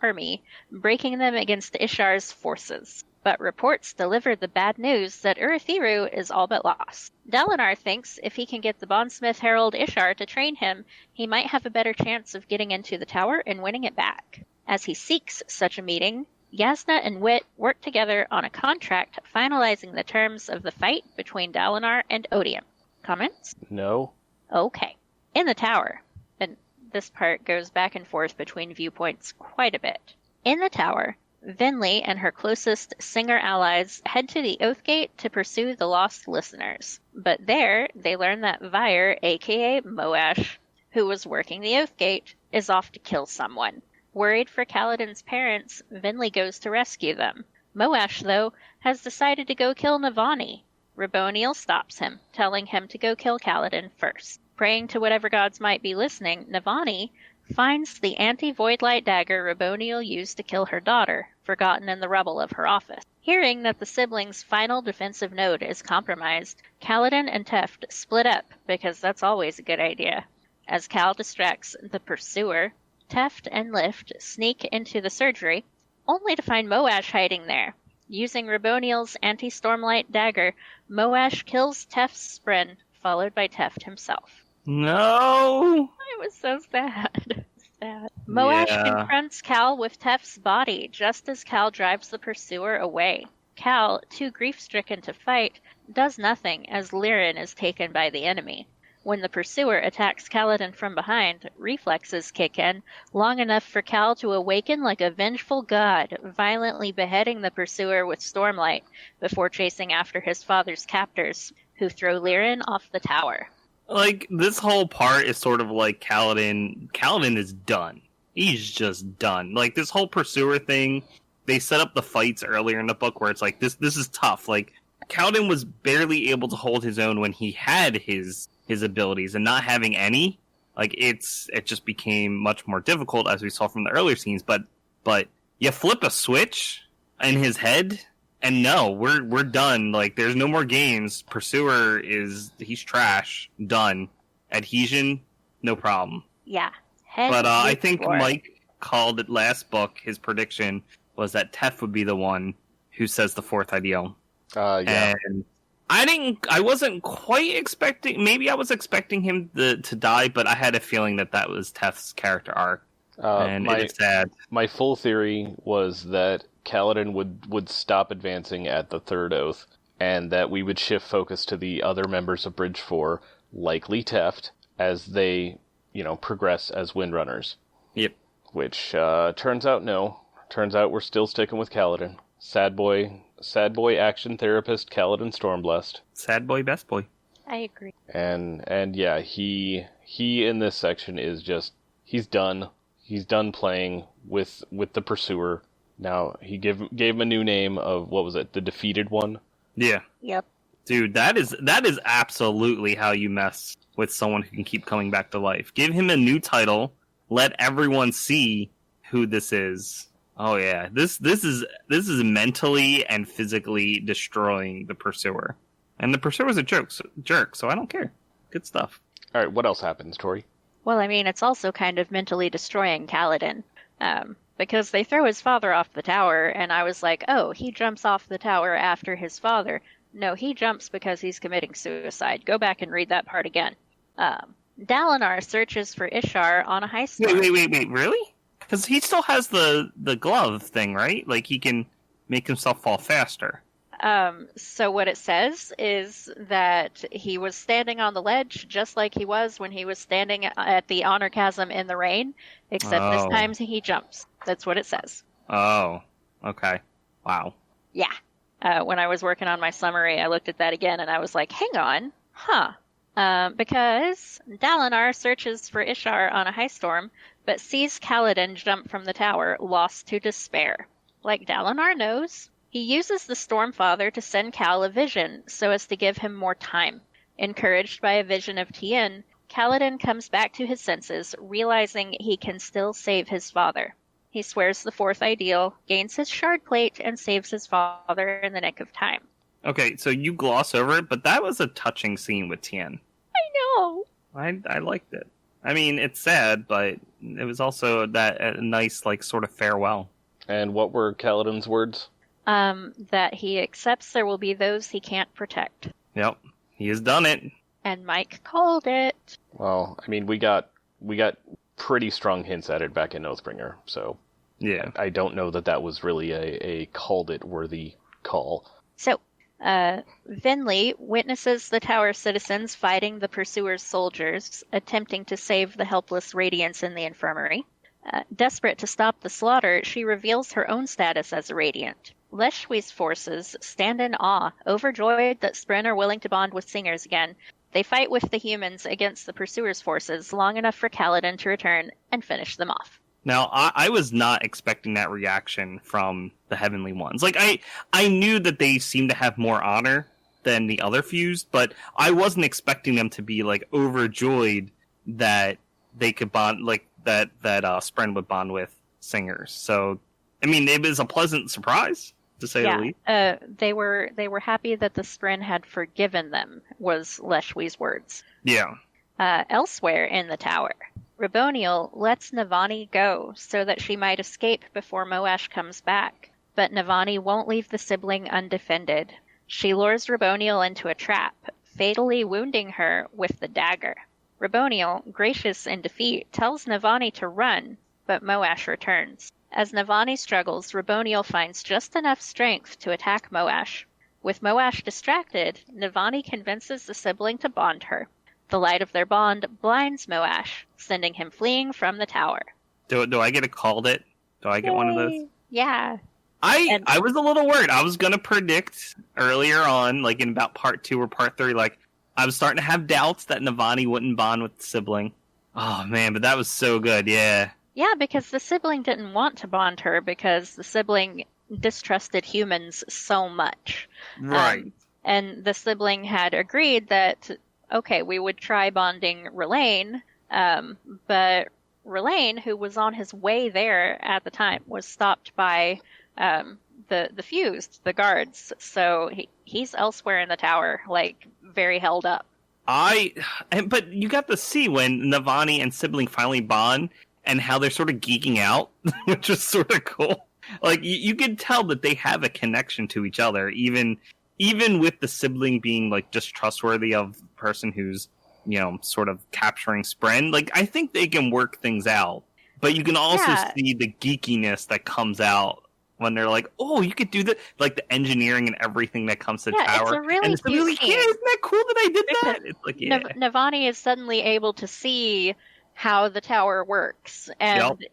army, breaking them against Ishar's forces. But reports deliver the bad news that Urithiru is all but lost. Dalinar thinks if he can get the bondsmith Herald Ishar to train him, he might have a better chance of getting into the tower and winning it back. As he seeks such a meeting, Yasna and Wit work together on a contract finalizing the terms of the fight between Dalinar and Odium. Comments? No. Okay. In the tower, and this part goes back and forth between viewpoints quite a bit. In the tower, Vinley and her closest Singer allies head to the Oathgate to pursue the lost listeners. But there, they learn that Vyre, aka Moash, who was working the Oathgate, is off to kill someone. Worried for Kaladin's parents, Vinley goes to rescue them. Moash, though, has decided to go kill Navani. Raboniel stops him, telling him to go kill Kaladin first. Praying to whatever gods might be listening, Navani finds the anti-void light dagger Raboniel used to kill her daughter, forgotten in the rubble of her office. Hearing that the siblings' final defensive node is compromised, Kaladin and Teft split up, because that's always a good idea. As Kal distracts the pursuer, Teft and Lift sneak into the surgery, only to find Moash hiding there. Using Raboniel's anti-stormlight dagger, Moash kills Teft's Spren, followed by Teft himself. No! It was so sad. Moash confronts Kal with Teft's body just as Kal drives the pursuer away. Kal, too grief-stricken to fight, does nothing as Lirin is taken by the enemy. When the pursuer attacks Kaladin from behind, reflexes kick in, long enough for Kal to awaken like a vengeful god, violently beheading the pursuer with Stormlight before chasing after his father's captors, who throw Lirin off the tower. Like, this whole part is sort of like Kaladin. Kaladin is done. He's just done. Like, this whole pursuer thing, they set up the fights earlier in the book where it's like, this is tough. Like, Kaladin was barely able to hold his own when he had his abilities, and not having any, like, it just became much more difficult, as we saw from the earlier scenes. But you flip a switch in his head, and no, we're done. Like, there's no more games. Pursuer he's trash. Done. Adhesion, no problem. Yeah. But I think Mike called it last book. His prediction was that Teft would be the one who says the fourth ideal. Yeah. And I wasn't quite expecting. Maybe I was expecting him to die, but I had a feeling that was Teft's character arc, and it's sad. My full theory was that Kaladin would stop advancing at the third oath, and that we would shift focus to the other members of Bridge 4, likely Teft, as they, progress as Windrunners. Yep. Which turns out no. Turns out we're still sticking with Kaladin. Sad boy action therapist Kaladin Stormblessed. Sad boy, best boy. I agree. And yeah, he in this section is just, he's done. He's done playing with the Pursuer. Now he gave him a new name of, what was it? The Defeated One. Yeah. Yep. Dude, that is absolutely how you mess with someone who can keep coming back to life. Give him a new title. Let everyone see who this is. Oh yeah, this is mentally and physically destroying the Pursuer, and the Pursuer's a jerk, so I don't care. Good stuff. All right, what else happens, Tori? Well, I mean, it's also kind of mentally destroying Kaladin, because they throw his father off the tower, and I was like, oh, he jumps off the tower after his father. No, he jumps because he's committing suicide. Go back and read that part again. Dalinar searches for Ishar on a high storm. Wait, really? Because he still has the glove thing, right? Like, he can make himself fall faster. So what it says is that he was standing on the ledge just like he was when he was standing at the Honor Chasm in the rain, except this time he jumps. That's what it says. Oh, okay. Wow. Yeah. When I was working on my summary, I looked at that again and I was like, hang on, because Dalinar searches for Ishar on a high storm, but sees Kaladin jump from the tower, lost to despair. Like Dalinar knows, he uses the Stormfather to send Cal a vision so as to give him more time. Encouraged by a vision of Tien, Kaladin comes back to his senses, realizing he can still save his father. He swears the fourth ideal, gains his shard plate, and saves his father in the nick of time. Okay, so you gloss over it, but that was a touching scene with Tien. I know. I liked it. I mean, it's sad, but it was also a nice, like, sort of farewell. And what were Kaladin's words? That he accepts there will be those he can't protect. Yep, he has done it. And Mike called it. Well, I mean, we got pretty strong hints at it back in Oathbringer, so yeah, I don't know that was really a called it worthy call. So, Vinley witnesses the tower citizens fighting the Pursuer's soldiers, attempting to save the helpless Radiants in the infirmary. Desperate to stop the slaughter, she reveals her own status as a Radiant. Leshwi's forces stand in awe, overjoyed that Spren are willing to bond with Singers again. They fight with the humans against the Pursuer's forces long enough for Kaladin to return and finish them off. Now, I was not expecting that reaction from the Heavenly Ones. Like, I knew that they seemed to have more honor than the other fused, but I wasn't expecting them to be, like, overjoyed that they could bond, like, that Spren would bond with Singers. So, I mean, it was a pleasant surprise, to say the least. They were happy that the Spren had forgiven them, was Leshwi's words. Yeah. Elsewhere in the tower, Raboniel lets Navani go so that she might escape before Moash comes back, but Navani won't leave the sibling undefended. She lures Raboniel into a trap, fatally wounding her with the dagger. Raboniel, gracious in defeat, tells Navani to run, but Moash returns. As Navani struggles, Raboniel finds just enough strength to attack Moash. With Moash distracted, Navani convinces the sibling to bond her. The light of their bond blinds Moash, sending him fleeing from the tower. Do I get a called it? Do I get one of those? Yeah. I was a little worried. I was going to predict earlier on, like in about part 2 or part 3, like I was starting to have doubts that Navani wouldn't bond with the sibling. Oh man, but that was so good, yeah. Yeah, because the sibling didn't want to bond her because the sibling distrusted humans so much. Right. And the sibling had agreed that, okay, we would try bonding R'lain, but R'lain, who was on his way there at the time, was stopped by the fused, the guards. So he's elsewhere in the tower, like, very held up. But you got to see when Navani and sibling finally bond and how they're sort of geeking out, which is sort of cool. Like, you can tell that they have a connection to each other, even with the sibling being, like, just trustworthy of the person who's, you know, sort of capturing Spren. Like, I think they can work things out. But you can also see the geekiness that comes out when they're like, oh, you could do that, like the engineering and everything that comes to the tower. It's a really and it's really, cute scene. isn't that cool that I did that? It's like, yeah. Navani is suddenly able to see how the tower works, and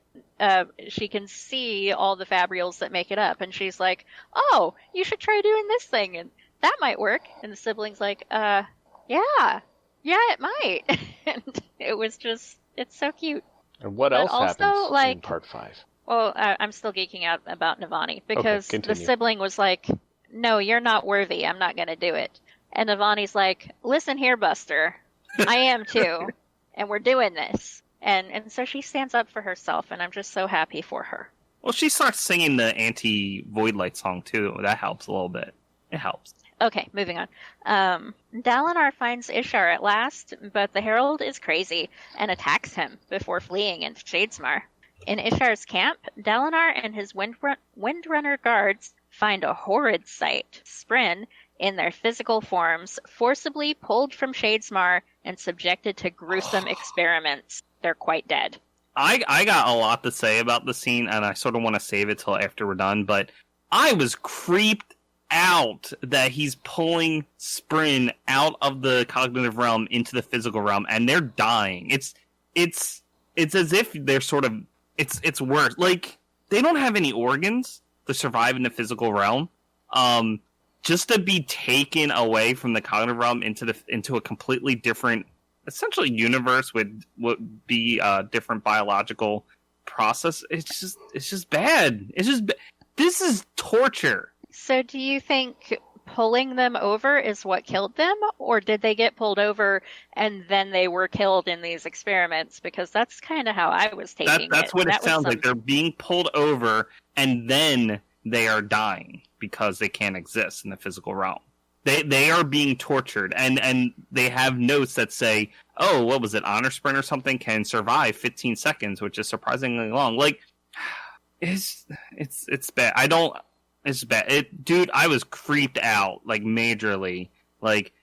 she can see all the fabrials that make it up, and she's like, oh, you should try doing this thing, and that might work. And the sibling's like, yeah, Yeah. Yeah, it might. And it was just, it's so cute. And what But else also, happens in like- part 5? Well, I'm still geeking out about Navani because the continue. sibling was like, no, you're not worthy. I'm not going to do it. And Navani's like, listen here, Buster. I am too. And we're doing this. And so she stands up for herself, and I'm just so happy for her. Well, she starts singing the anti-Voidlight song, too. That helps a little bit. It helps. Okay, moving on. Dalinar finds Ishar at last, but the Herald is crazy and attacks him before fleeing into Shadesmar. In Ishar's camp, Dalinar and his Windrunner guards find a horrid sight. Spren, in their physical forms, forcibly pulled from Shadesmar and subjected to gruesome experiments. They're quite dead. I got a lot to say about the scene, and I sort of want to save it till after we're done, but I was creeped out that he's pulling Spren out of the cognitive realm into the physical realm, and they're dying. It's as if they're sort of it's worse. Like, they don't have any organs to survive in the physical realm. Just to be taken away from the cognitive realm into a completely different, essentially, universe would be a different biological process. It's just bad. This is torture. So do you think pulling them over is what killed them, or did they get pulled over and then they were killed in these experiments? Because that's kind of how I was taking it. That's what it sounds like. They're being pulled over and then they are dying because they can't exist in the physical realm. They are being tortured, and they have notes that say, oh, what was it, Honor Spren or something can survive 15 seconds, which is surprisingly long. Like, it's bad. It's bad. Dude, I was creeped out, like, majorly. Like,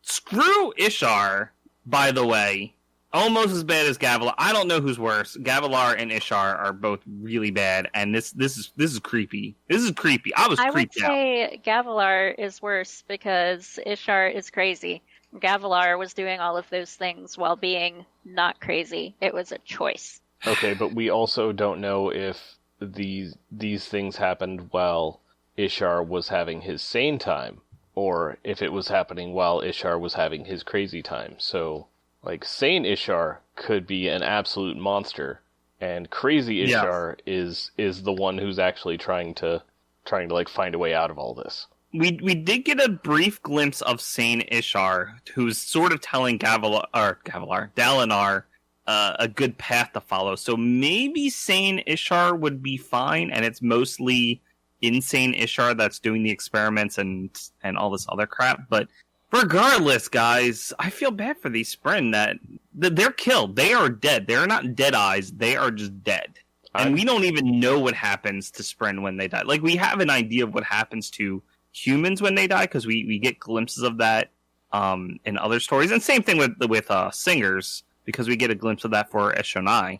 screw Ishar, by the way. Almost as bad as Gavilar. I don't know who's worse. Gavilar and Ishar are both really bad, and this is creepy. This is creepy. I was creeped out. I would say Gavilar is worse because Ishar is crazy. Gavilar was doing all of those things while being not crazy. It was a choice. Okay, but we also don't know if these things happened while Ishar was having his sane time, or if it was happening while Ishar was having his crazy time. So, like, sane Ishar could be an absolute monster, and crazy Ishar is the one who's actually trying to like find a way out of all this. We did get a brief glimpse of sane Ishar, who's sort of telling Dalinar a good path to follow. So maybe sane Ishar would be fine, and it's mostly insane Ishar that's doing the experiments and all this other crap. But regardless, guys, I feel bad for these Spren that they're killed. They are dead. They're not dead eyes. They are just dead. And we don't even know what happens to Spren when they die. Like, we have an idea of what happens to humans when they die, because we get glimpses of that in other stories. And same thing with singers, because we get a glimpse of that for Eshonai.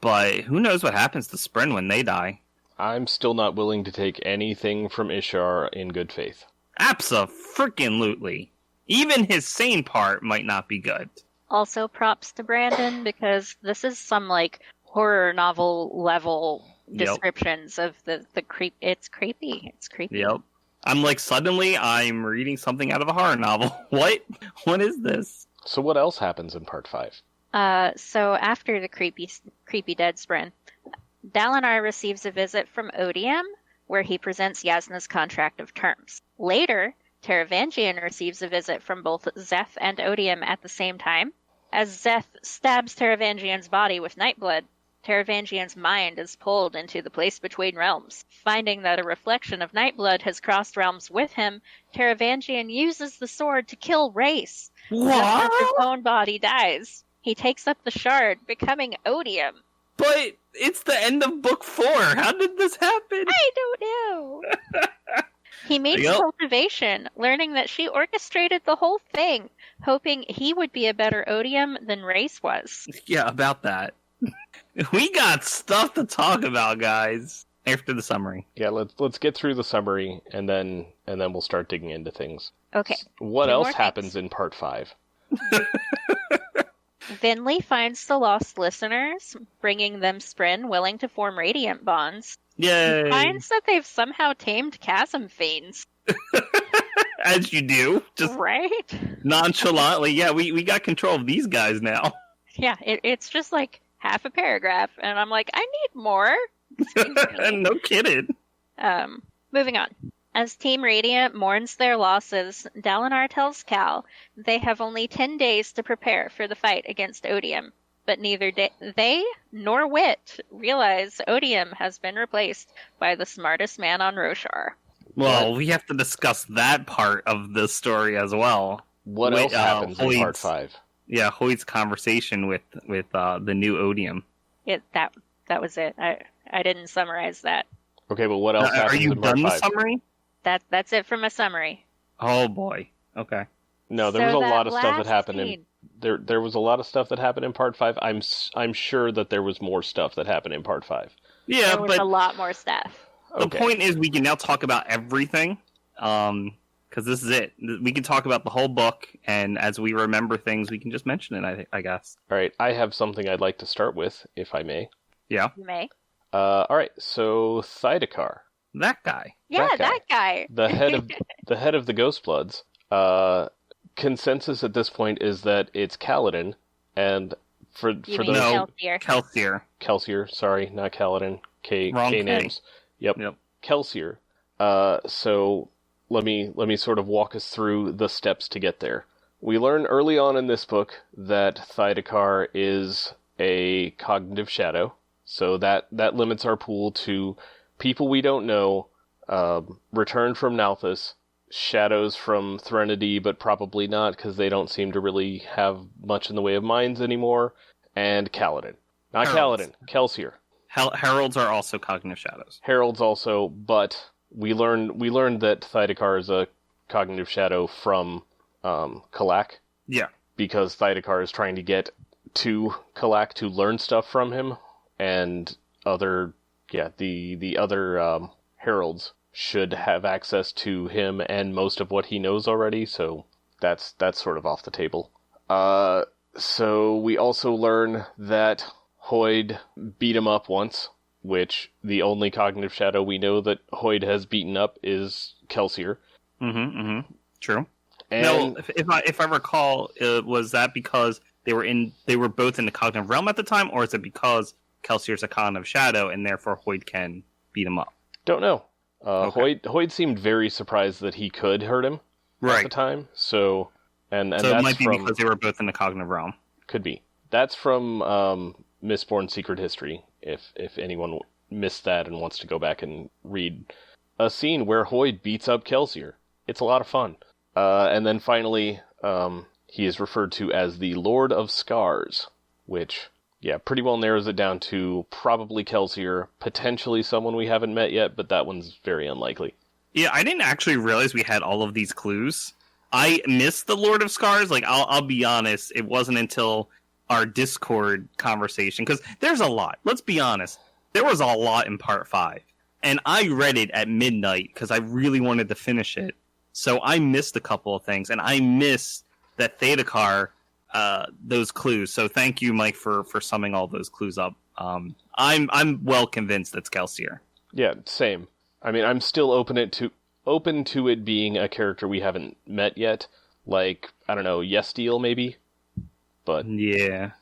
But who knows what happens to Spren when they die. I'm still not willing to take anything from Ishar in good faith. Abso-freaking-lutely. Even his sane part might not be good. Also, props to Brandon, because this is some, like, horror novel level descriptions of the creep. It's creepy. It's creepy. Yep. I'm like, suddenly I'm reading something out of a horror novel. What? What is this? So what else happens in part 5? So after the creepy dead Spren, Dalinar receives a visit from Odium, where he presents Yasna's contract of terms. Later, Taravangian receives a visit from both Szeth and Odium at the same time. As Szeth stabs Taravangian's body with Nightblood, Taravangian's mind is pulled into the place between realms. Finding that a reflection of Nightblood has crossed realms with him, Taravangian uses the sword to kill Race. What? Just as his own body dies. He takes up the shard, becoming Odium. But it's the end of book 4. How did this happen? I don't know. He meets Cultivation, learning that she orchestrated the whole thing, hoping he would be a better Odium than Race was. Yeah, about that. We got stuff to talk about, guys. After the summary. Yeah, let's get through the summary, and then we'll start digging into things. Okay. What else happens in part 5? Vinley finds the lost listeners, bringing them Spren willing to form radiant bonds. Yay! He finds that they've somehow tamed chasm fiends. As you do, just Right? nonchalantly. Yeah, we got control of these guys now. Yeah, it's just like half a paragraph, and I'm like, I need more. Excuse me. No kidding. Moving on. As Team Radiant mourns their losses, Dalinar tells Cal they have only 10 days to prepare for the fight against Odium, but neither they nor Wit realize Odium has been replaced by the smartest man on Roshar. Well, we have to discuss that part of the story as well. What else happens in part 5? Yeah, Hoyd's conversation with the new Odium. That was it. I didn't summarize that. Okay, but what else happens Are you in part done the 5? summary? That's it from a summary. Oh boy. Okay. No, there So was a that lot of stuff that last happened in scene- there was a lot of stuff that happened in part 5. I'm sure that there was more stuff that happened in part 5. Yeah, There was but a lot more stuff. the Okay. point is we can now talk about everything. Because this is it. We can talk about the whole book, and as we remember things, we can just mention it. I guess. All right, I have something I'd like to start with, if I may. Yeah, You may. All right, so Thydakar, that guy. Yeah, That guy. that guy. the head of the Ghostbloods. Consensus at this point is that it's Kaladin, and for You for mean those healthier. Kelsier. Kelsier, sorry, not Kaladin. Wrong K K. names. Yep. Kelsier. So let me sort of walk us through the steps to get there. We learn early on in this book that Thydakar is a cognitive shadow, so that limits our pool to people we don't know, returned from Nalthus, shadows from Threnody, but probably not because they don't seem to really have much in the way of minds anymore, and Kaladin. Not Heralds. Kaladin, Kelsier. Heralds are also cognitive shadows. Heralds also, but we learned that Thydakar is a cognitive shadow from Kalak, Yeah. because Thydakar is trying to get to Kalak to learn stuff from him, and the other heralds should have access to him and most of what he knows already, so that's sort of off the table. So we also learn that Hoyd beat him up once, which the only cognitive shadow we know that Hoyd has beaten up is Kelsier. True. And No, if I recall, was that because they were both in the cognitive realm at the time, or is it because Kelsier's a cognitive shadow and therefore Hoyd can beat him up? don't know. Okay. Hoyd seemed very surprised that he could hurt him at the time. So and So that's it might be from, because they were both in the cognitive realm. could be. That's from Mistborn Secret History. If anyone missed that and wants to go back and read a scene where Hoyd beats up Kelsier, it's a lot of fun. And then finally, he is referred to as the Lord of Scars, which, yeah, pretty well narrows it down to probably Kelsier, potentially someone we haven't met yet, but that one's very unlikely. Yeah, I didn't actually realize we had all of these clues. I missed the Lord of Scars. Like, I'll be honest, it wasn't until our Discord conversation, because there's a lot. Let's be honest. There was a lot in part 5. And I read it at midnight because I really wanted to finish it. So I missed a couple of things, and I missed that Thydakar, those clues. So thank you, Mike, for summing all those clues up. I'm well convinced it's Kelsier. Yeah, same. I mean, I'm still open to it being a character we haven't met yet, like, I don't know, Yestiel maybe, but Yeah.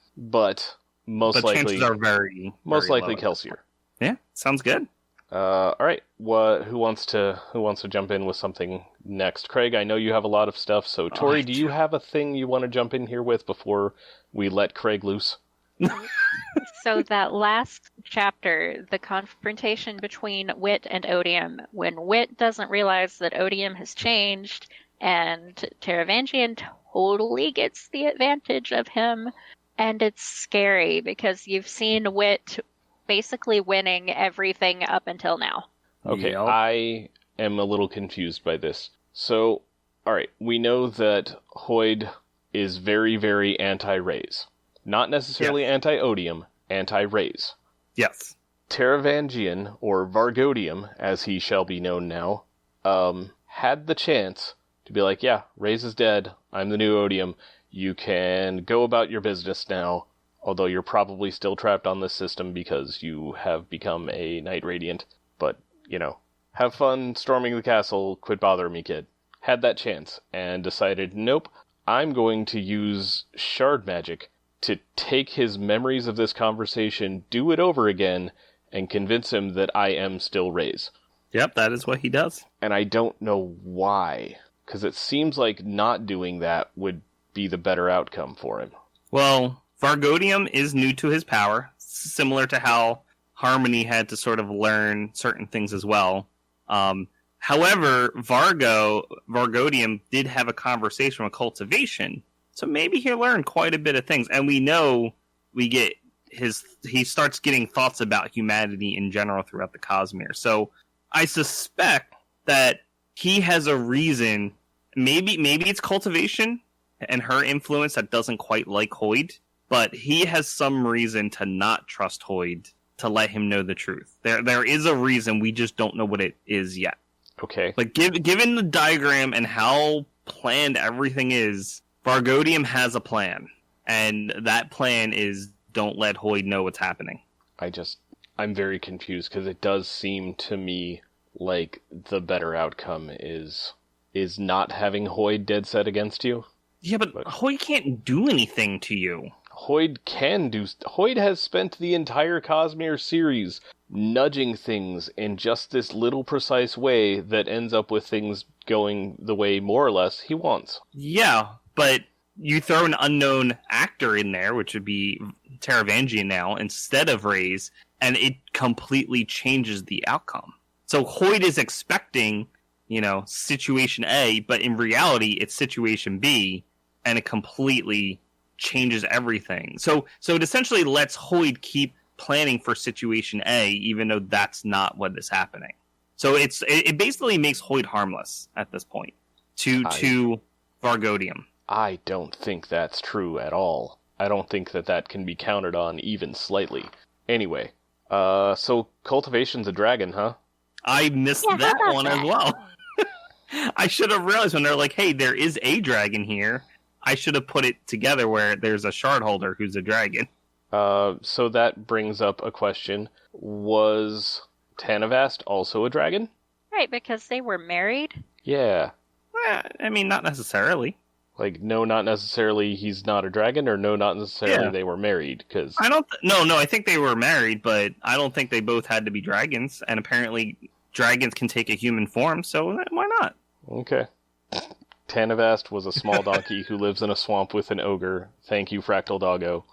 most But likely chances are very most very likely low. Kelsier. Yeah, sounds good. All right, who wants to jump in with something next? Craig, I know you have a lot of stuff, so Tori, do you have a thing you want to jump in here with before we let Craig loose? So that last chapter, the confrontation between Wit and Odium, when Wit doesn't realize that Odium has changed, and Taravangian totally gets the advantage of him, and it's scary because you've seen Wit basically winning everything up until now. Okay, Yep. I am a little confused by this. So, alright, we know that Hoyd is very, very anti-Rays. Not necessarily anti-Odium, anti-Rays. Yes. Taravangian, or Vargodium, as he shall be known now, had the chance to be like, yeah, Rays is dead, I'm the new Odium, you can go about your business now, although you're probably still trapped on this system because you have become a Knight Radiant. But, have fun storming the castle, quit bothering me, kid. had that chance and decided, nope, I'm going to use shard magic to take his memories of this conversation, do it over again, and convince him that I am still Reyes. Yep, that is what he does. And I don't know why, because it seems like not doing that would be the better outcome for him. Well, Vargodium is new to his power, similar to how Harmony had to sort of learn certain things as well. However, Vargodium did have a conversation with Cultivation, so maybe he learned quite a bit of things. And we know he starts getting thoughts about humanity in general throughout the Cosmere. So I suspect that he has a reason. Maybe it's Cultivation and her influence that doesn't quite like Hoid, but he has some reason to not trust Hoid, to let him know the truth. There is a reason, we just don't know what it is yet. Okay. Like, given the diagram and how planned everything is, Vargodium has a plan. And that plan is, don't let Hoid know what's happening. I'm very confused, because it does seem to me like the better outcome is not having Hoid dead set against you. Yeah, but Hoid can't do anything to you. Hoid has spent the entire Cosmere series nudging things in just this little precise way that ends up with things going the way, more or less, he wants. Yeah, but you throw an unknown actor in there, which would be Taravangian now, instead of Reyes, and it completely changes the outcome. So Hoid is expecting, situation A, but in reality, it's situation B, and it completely changes everything. So it essentially lets Hoid keep planning for situation A, even though that's not what is happening. So it basically makes Hoid harmless at this point to Vargodium. I don't think that's true at all. I don't think that can be counted on even slightly. Anyway, so Cultivation's a dragon, huh? I missed that one as well. I should have realized when they're like, hey, there is a dragon here. I should have put it together where there's a shard holder who's a dragon. So that brings up a question. Was Tanavast also a dragon? Right, because they were married. Yeah. I mean, not necessarily. Like, no, not necessarily he's not a dragon, or no, not necessarily they were married, because... No, I think they were married, but I don't think they both had to be dragons, and apparently dragons can take a human form, so why not? Okay. Tanavast was a small donkey who lives in a swamp with an ogre. Thank you, Fractal Doggo.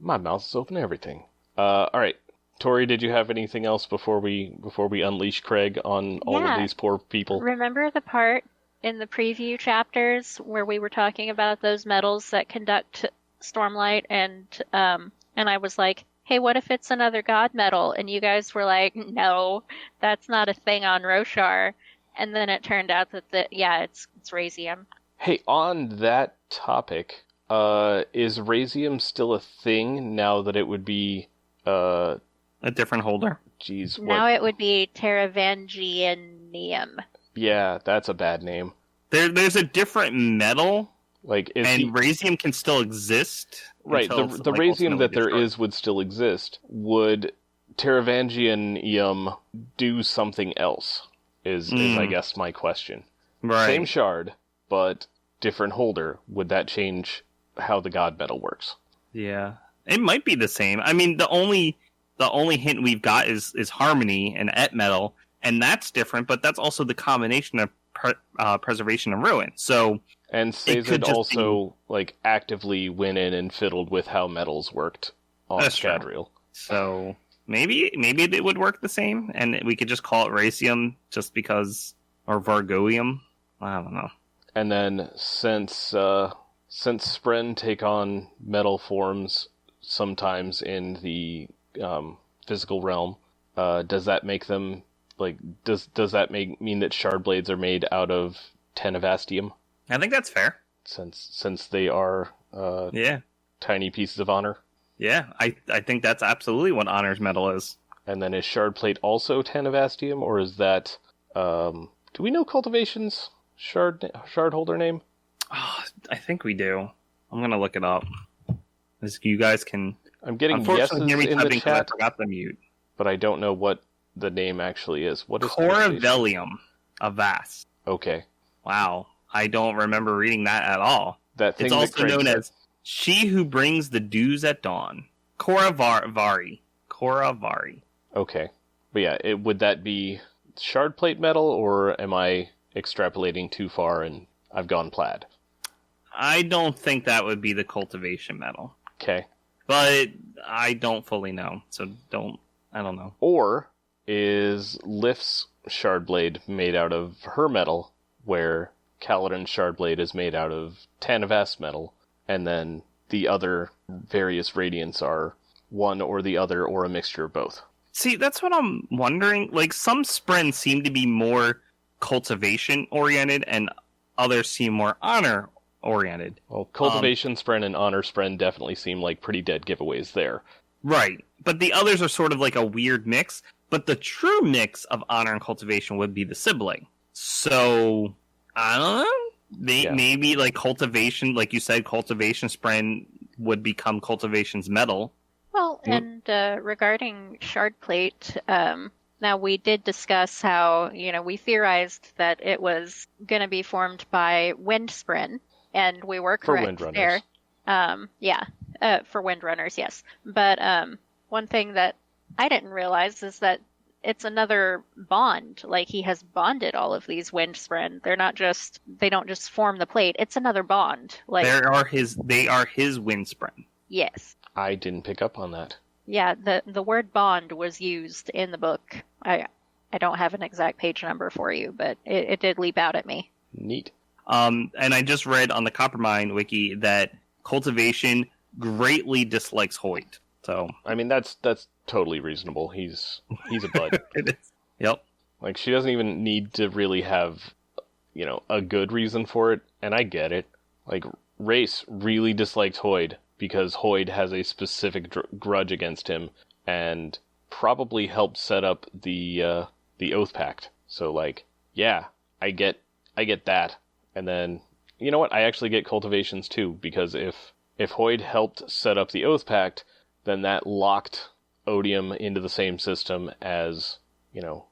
My mouth is open to everything. Alright. Tori, did you have anything else before we unleash Craig on all of these poor people? Remember the part in the preview chapters where we were talking about those metals that conduct Stormlight, and I was like, hey, what if it's another god metal? And you guys were like, no, that's not a thing on Roshar. And then it turned out that it's Razium. Hey, on that topic, is Razium still a thing now that it would be a different holder? Jeez, what? Now it would be Taravangianium. Yeah, that's a bad name. There's a different metal, Razium can still exist. Right, the Razium that there is would still exist. Would Taravangianium do something else? Is I guess my question. Right. Same shard, but different holder. Would that change how the god metal works? Yeah, it might be the same. I mean, the only hint we've got is Harmony and Et metal, and that's different. But that's also the combination of preservation and ruin. So, and Sazed also actively went in and fiddled with how metals worked on Scadrial. So maybe it would work the same, and we could just call it Razium just because, or Vargodium. I don't know. And then since Spren take on metal forms sometimes in the physical realm, does that make them does that mean that shard blades are made out of Tanavastium? I think that's fair. Since they are tiny pieces of honor. Yeah, I think that's absolutely what Honor's metal is. And then is shard plate also Tanavastium, or is that do we know Cultivation's shard holder name? Oh, I think we do. I'm gonna look it up. As you guys can. I'm getting yeses in the chat. I forgot to mute. But I don't know what the name actually is. What is Coravelium Avast? Okay. Wow. I don't remember reading that at all. That thing It's that also Craig known said. as She Who Brings the Dews at Dawn. Koravari. Koravari. Okay. But yeah, would that be shard plate metal, or am I extrapolating too far and I've gone plaid? I don't think that would be the cultivation metal. Okay. But I don't fully know, so I don't know. Or is Lift's shard blade made out of her metal, where Kaladin's shard blade is made out of Tanavast metal, and then the other various radiants are one or the other, or a mixture of both? See, that's what I'm wondering. Like, some Spren seem to be more cultivation-oriented, and others seem more honor-oriented. Well, Cultivation Spren and Honor Spren definitely seem like pretty dead giveaways there. Right. But the others are sort of like a weird mix. But the true mix of honor and cultivation would be the sibling. So, I don't know. Maybe, like, cultivation, like you said, Cultivation Spren would become Cultivation's metal. Well, and regarding shard plate, now we did discuss how, we theorized that it was going to be formed by wind spren, and we were correct For there. For windrunners, yes. But one thing that I didn't realize is that it's another bond. Like, he has bonded all of these wind spren. They don't just form the plate. It's another bond. Like, They are his wind spren. yes. I didn't pick up on that. Yeah, the word bond was used in the book. I don't have an exact page number for you, but it did leap out at me. Neat. And I just read on the Coppermine wiki that cultivation greatly dislikes Hoyt. So I mean, that's totally reasonable. He's a bud. it is. Yep. Like, she doesn't even need to really have, a good reason for it, and I get it. Like, Race really dislikes Hoyd because Hoyd has a specific grudge against him, and probably helped set up the Oath Pact. So, like, yeah, I get that. And then, you know what? I actually get cultivations too, because if Hoyd helped set up the Oath Pact, then that locked Odium into the same system as,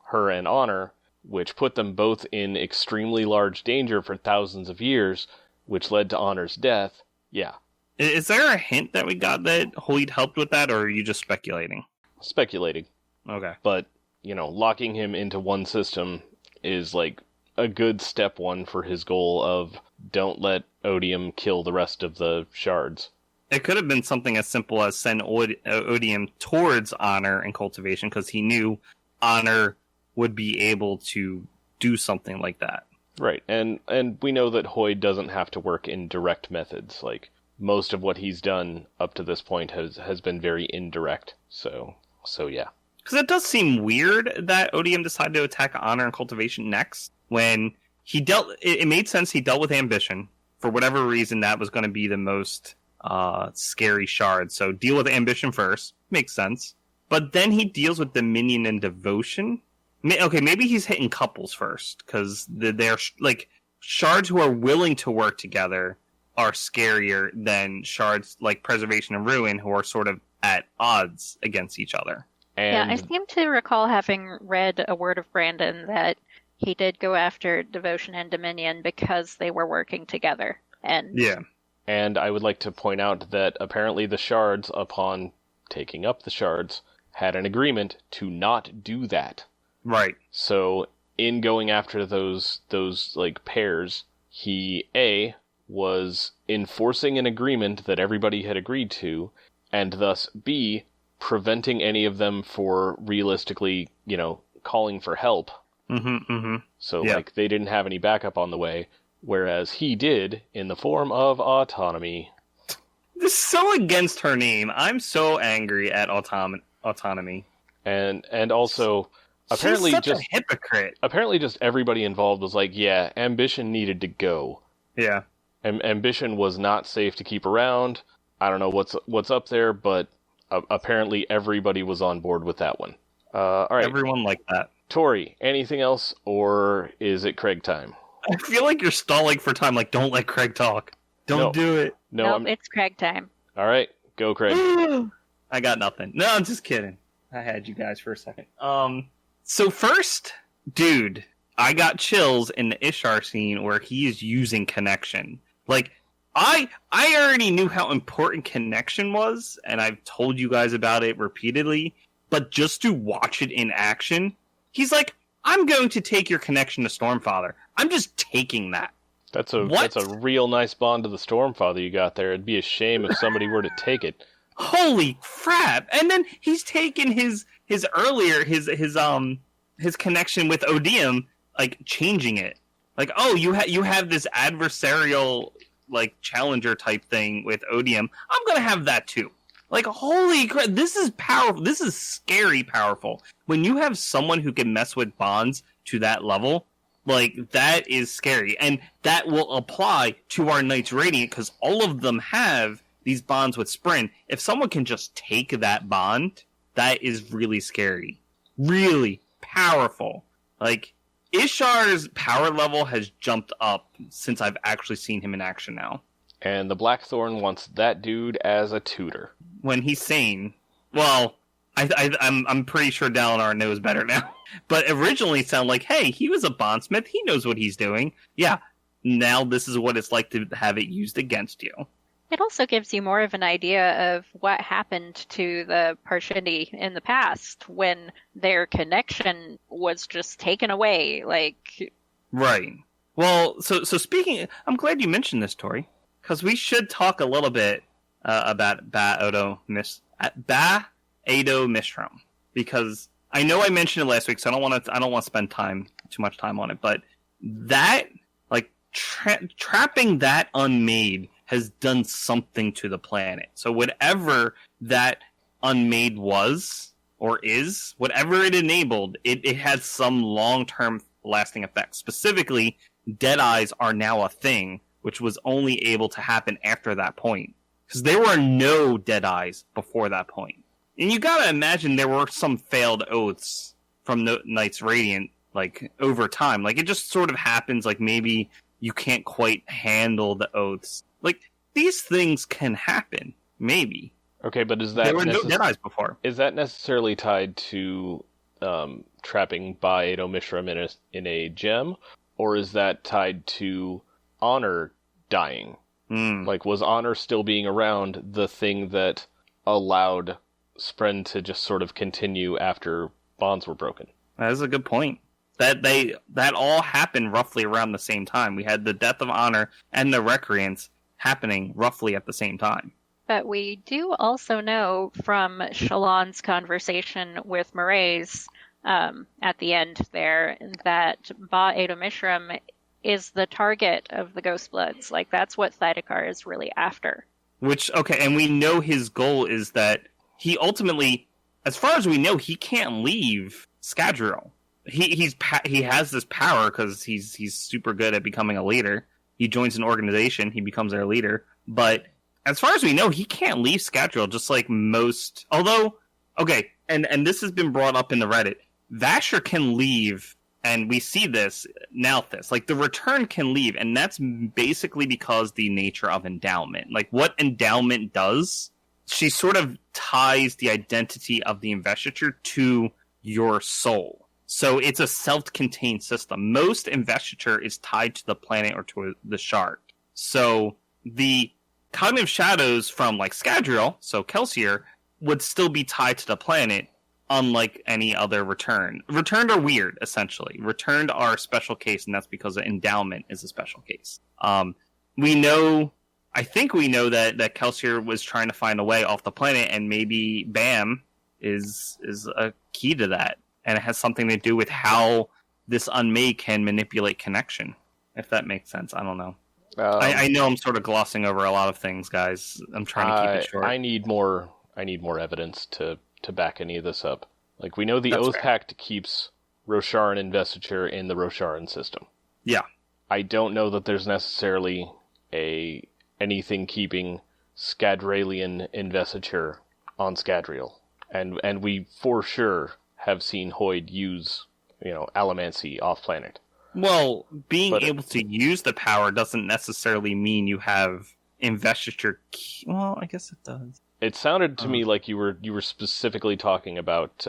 her and Honor, which put them both in extremely large danger for thousands of years, which led to Honor's death. Yeah. Is there a hint that we got that Hoyt helped with that, or are you just speculating? Speculating. Okay. But, locking him into one system is, like, a good step one for his goal of don't let Odium kill the rest of the shards. It could have been something as simple as send Odium towards Honor and cultivation, because he knew Honor would be able to do something like that. Right, and we know that Hoyd doesn't have to work in direct methods. Like, most of what he's done up to this point has been very indirect. So yeah. Because it does seem weird that Odium decided to attack Honor and cultivation next, when he dealt. It made sense he dealt with Ambition. For whatever reason, that was going to be the most scary shard. So deal with Ambition first. Makes sense. But then he deals with Dominion and Devotion. Okay, maybe he's hitting couples first, because they're like shards who are willing to work together are scarier than shards like Preservation and Ruin, who are sort of at odds against each other. And Yeah, I seem to recall having read A Word of Brandon that he did go after Devotion and Dominion because they were working together. And Yeah. And I would like to point out that apparently the shards, upon taking up the shards, had an agreement to not do that. Right. So, in going after those like pairs, he was enforcing an agreement that everybody had agreed to, and thus B, preventing any of them for realistically, calling for help. Mm-hmm. Mm-hmm. So, Yeah. like, they didn't have any backup on the way, whereas he did in the form of autonomy. This is so against her name. I'm so angry at autonomy. And also, apparently She's such just a hypocrite. apparently just everybody involved was like, yeah, Ambition needed to go. Yeah. Ambition was not safe to keep around. I don't know what's up there, but apparently everybody was on board with that one. All right, Everyone like that. Tori, anything else, or is it Craig time? I feel like you're stalling for time. Like, don't let Craig talk. Don't No. do it. No, nope, it's Craig time. all right, go Craig. I got nothing. No, I'm just kidding. I had you guys for a second. So first, dude, I got chills in the Ishar scene where he is using connection. Like, I already knew how important connection was, and I've told you guys about it repeatedly, but just to watch it in action, he's like, I'm going to take your connection to Stormfather. I'm just taking that. That's a real nice bond to the Stormfather you got there. It'd be a shame if somebody were to take it. Holy crap! And then he's taken his connection with Odium, like changing it. Like, oh, you have this adversarial like challenger type thing with Odium. I'm gonna have that too. Like, holy crap! This is powerful. This is scary powerful. When you have someone who can mess with bonds to that level, like that is scary, and that will apply to our Knights Radiant because all of them have these bonds with Spren. If someone can just take that bond, that is really scary, really powerful. Like, Ishar's power level has jumped up since I've actually seen him in action now. And the Blackthorn wants that dude as a tutor. When he's sane, well, I'm pretty sure Dalinar knows better now. But originally it sounded like, hey, he was a bondsmith, he knows what he's doing. Yeah, now this is what it's like to have it used against you. It also gives you more of an idea of what happened to the Parshendi in the past when their connection was just taken away. Like, right. Well, so speaking, I'm glad you mentioned this, Tori, because we should talk a little bit about Ba-Ado Mishram, because I know I mentioned it last week, so I don't want to spend too much time on it, but that like trapping that unmade has done something to the planet. So whatever that unmade was or is, whatever it enabled, it had some long-term lasting effect. Specifically, Deadeyes are now a thing, which was only able to happen after that point. Because there were no Deadeyes before that point. And you gotta imagine there were some failed oaths from the Knights Radiant, like, over time. Like, it just sort of happens, like, maybe you can't quite handle the oaths. Like, these things can happen. Maybe. Okay, but is that... There were no Deadeyes before. Is that necessarily tied to trapping Ba-Ado Mishram in a gem? Or is that tied to Honor dying? Like, was Honor still being around the thing that allowed Spren to just sort of continue after bonds were broken? That is a good point. That all happened roughly around the same time. We had the death of Honor and the Recreants happening roughly at the same time. but we do also know from Shallan's conversation with Mraize at the end there that Ba-Ado Mishram is the target of the Ghostbloods. Like, that's what Thydakar is really after. Which, okay, and we know his goal is that he ultimately, as far as we know, he can't leave Scadrial. He has this power because he's super good at becoming a leader. He joins an organization, he becomes their leader. But as far as we know, he can't leave Scadrial, just like most. Although, okay, and this has been brought up in the Reddit. Vasher can leave, and we see this Nalthis. Like, the Return can leave, and that's basically because the nature of endowment. Like, what endowment does, she sort of ties the identity of the investiture to your soul. So it's a self-contained system. Most investiture is tied to the planet or to the shard. So the cognitive shadows from, like, Scadrial, so Kelsier, would still be tied to the planet, unlike any other Return. Returned are weird, essentially. Returned are a special case, and that's because the endowment is a special case. We know that Kelsier was trying to find a way off the planet, and maybe BAM is a key to that. And it has something to do with how this Unmade can manipulate connection, if that makes sense. I don't know. I know I'm sort of glossing over a lot of things, guys. I'm trying to keep it short. I need more evidence to back any of this up. Like, we know the Oath Pact keeps Rosharan investiture in the Rosharan system. Yeah. I don't know that there's necessarily anything keeping Scadralian investiture on Scadrial. And we for sure have seen Hoid use, Allomancy off-planet. Well, being able to use the power doesn't necessarily mean you have investiture. Well, I guess it does. It sounded to me like you were specifically talking about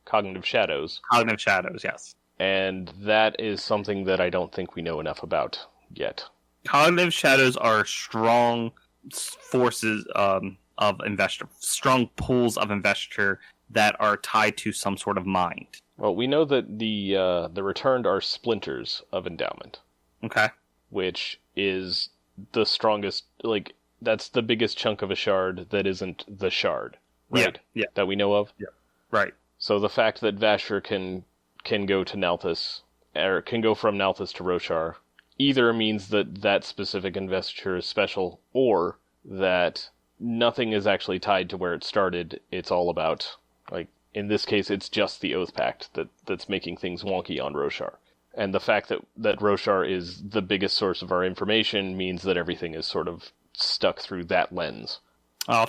cognitive shadows. Cognitive shadows, yes. And that is something that I don't think we know enough about yet. Cognitive shadows are strong forces of investor, strong pools of investiture that are tied to some sort of mind. Well, we know that the returned are splinters of endowment, Okay. which is the strongest, like, that's the biggest chunk of a shard that isn't the shard, right? Yeah. That we know of. Right. So the fact that Vasher can go to Nalthis, or can go from Nalthis to Roshar, either means that that specific investiture is special, or that nothing is actually tied to where it started. It's all about, like, in this case, it's just the Oath Pact that's making things wonky on Roshar. And the fact that Roshar is the biggest source of our information means that everything is sort of stuck through that lens.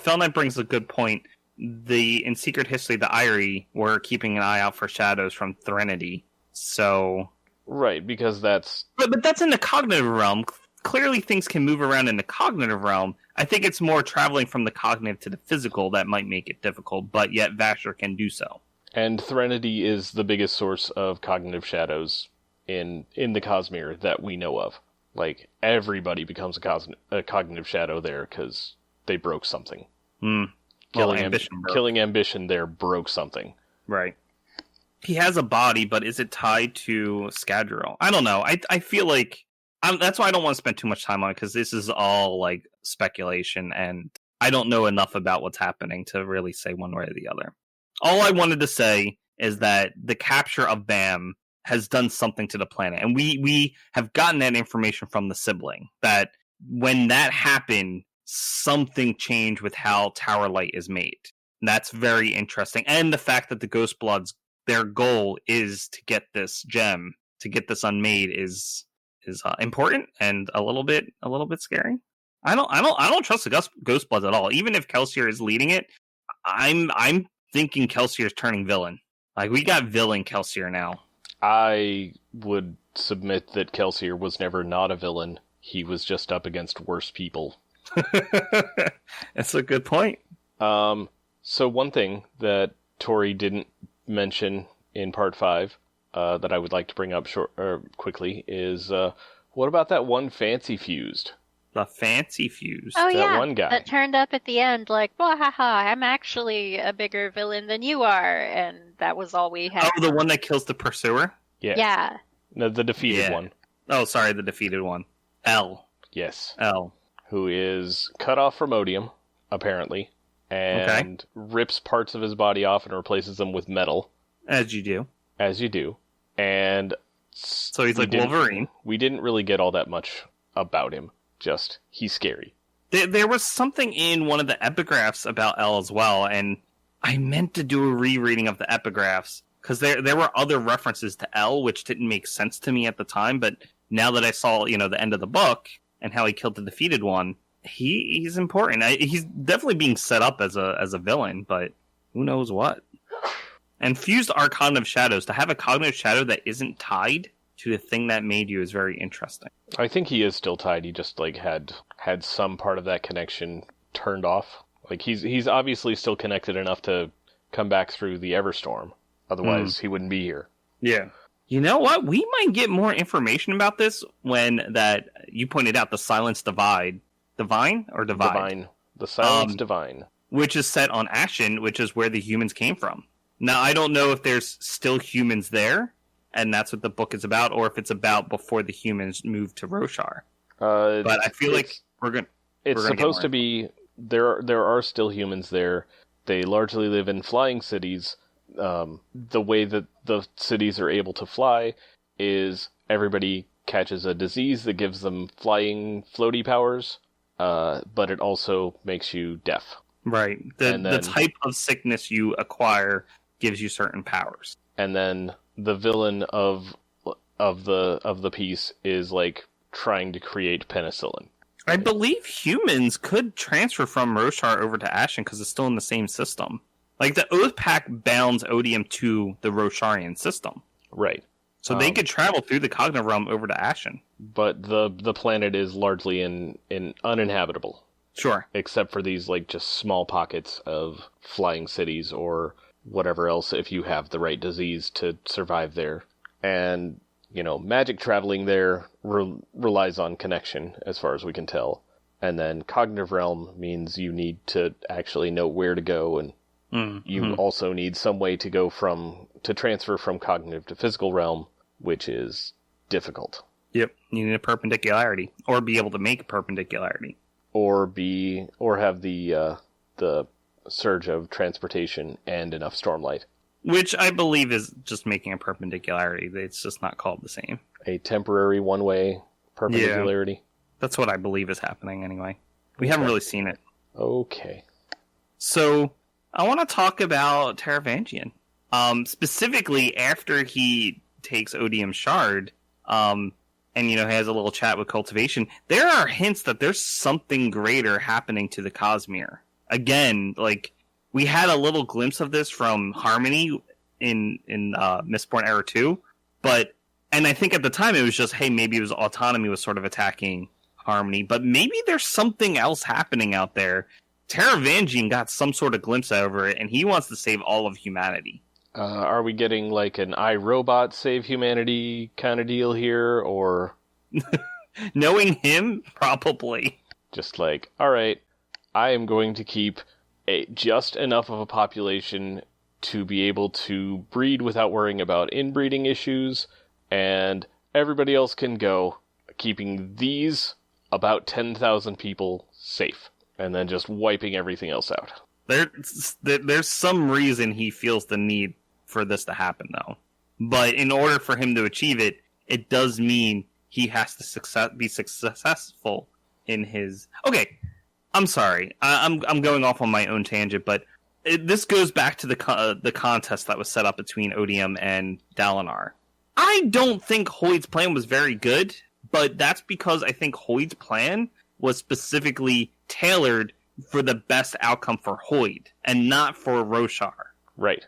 Fel Knight brings a good point. In Secret History, the Eyrie were keeping an eye out for shadows from Threnody. So, Right, because that's... but that's in the cognitive realm. Clearly, things can move around in the cognitive realm. I think it's more traveling from the cognitive to the physical that might make it difficult, but yet Vasher can do so. And Threnody is the biggest source of cognitive shadows in the Cosmere that we know of. Like, everybody becomes a cognitive shadow there because they broke something. Killing ambition there broke something. Right. He has a body, but is it tied to Scadrial? I don't know. I feel like... that's why I don't want to spend too much time on it, because this is all, like, speculation, and I don't know enough about what's happening to really say one way or the other. All I wanted to say is that the capture of Bam has done something to the planet, and we have gotten that information from the sibling, that when that happened, something changed with how Tower Light is made. And that's very interesting. And the fact that the Ghost Bloods, their goal is to get this gem, to get this unmade is important and a little bit scary. I don't trust the Ghost Bloods at all. Even if Kelsier is leading it, I'm thinking Kelsier is turning villain. Like, we got villain Kelsier now. I would submit that Kelsier was never not a villain. He was just up against worse people. That's a good point. So one thing that Tori didn't mention in part 5 that I would like to bring up quickly is what about that one fancy fused? The fancy fused. Oh, That yeah. one guy. That turned up at the end like, well, haha, I'm actually a bigger villain than you are. And that was all we had. Oh, the one that kills the pursuer? Yeah. Yeah. No, the defeated one. Oh, sorry, the defeated one. L. Yes. L. Who is cut off from Odium, apparently, and rips parts of his body off and replaces them with metal. As you do. As you do. And so he's like Wolverine. We didn't really get all that much about him. Just, he's scary. There was something in one of the epigraphs about L as well, and I meant to do a rereading of the epigraphs, because there were other references to L, which didn't make sense to me at the time, but now that I saw, the end of the book, and how he killed the defeated one, he's important. He's definitely being set up as a villain, but who knows what. And fused are cognitive shadows. To have a cognitive shadow that isn't tied to the thing that made you is very interesting. I think he is still tied. He just had some part of that connection turned off. Like he's obviously still connected enough to come back through the Everstorm. Otherwise, he wouldn't be here. Yeah. You know what? We might get more information about this when that you pointed out the Silence Divine. Divine or Divide? Divine. The Silence Divine. Which is set on Ashen, which is where the humans came from. Now, I don't know if there's still humans there, and that's what the book is about, or if it's about before the humans moved to Roshar. But I feel like it's supposed to be there are still humans there. They largely live in flying cities. The way that the cities are able to fly is everybody catches a disease that gives them flying floaty powers, but it also makes you deaf. Right. The type of sickness you acquire gives you certain powers. And then the villain of the piece is like trying to create penicillin. I believe humans could transfer from Roshar over to Ashen because it's still in the same system. Like, the Oath Pact bounds Odium to the Rosharian system. Right. So they could travel through the cognitive realm over to Ashen. But the planet is largely in uninhabitable. Sure. Except for these, like, just small pockets of flying cities or whatever else if you have the right disease to survive there. And, magic traveling there relies on connection, as far as we can tell. And then cognitive realm means you need to actually know where to go, and you also need some way to go to transfer from cognitive to physical realm, which is difficult. Yep, you need a perpendicularity, or be able to make a perpendicularity. Or have the surge of transportation and enough stormlight. Which I believe is just making a perpendicularity. It's just not called the same. A temporary one-way perpendicularity? Yeah, that's what I believe is happening anyway. We haven't really seen it. Okay. So, I want to talk about Taravangian. Specifically, after he takes Odium's shard, and, has a little chat with Cultivation, there are hints that there's something greater happening to the Cosmere. Again, we had a little glimpse of this from Harmony in Mistborn Era 2, and I think at the time it was just, hey, maybe it was Autonomy was sort of attacking Harmony, but maybe there's something else happening out there. Taravangian got some sort of glimpse over it, and he wants to save all of humanity. Are we getting an iRobot save humanity kind of deal here, or... Knowing him, probably. Just alright, I am going to keep just enough of a population to be able to breed without worrying about inbreeding issues, and everybody else can go, keeping these about 10,000 people safe, and then just wiping everything else out. There's some reason he feels the need for this to happen, though. But in order for him to achieve it, it does mean he has to be successful in his... Okay, I'm sorry. I'm going off on my own tangent, but this goes back to the contest that was set up between Odium and Dalinar. I don't think Hoid's plan was very good, but that's because I think Hoid's plan was specifically tailored for the best outcome for Hoid, and not for Roshar. Right.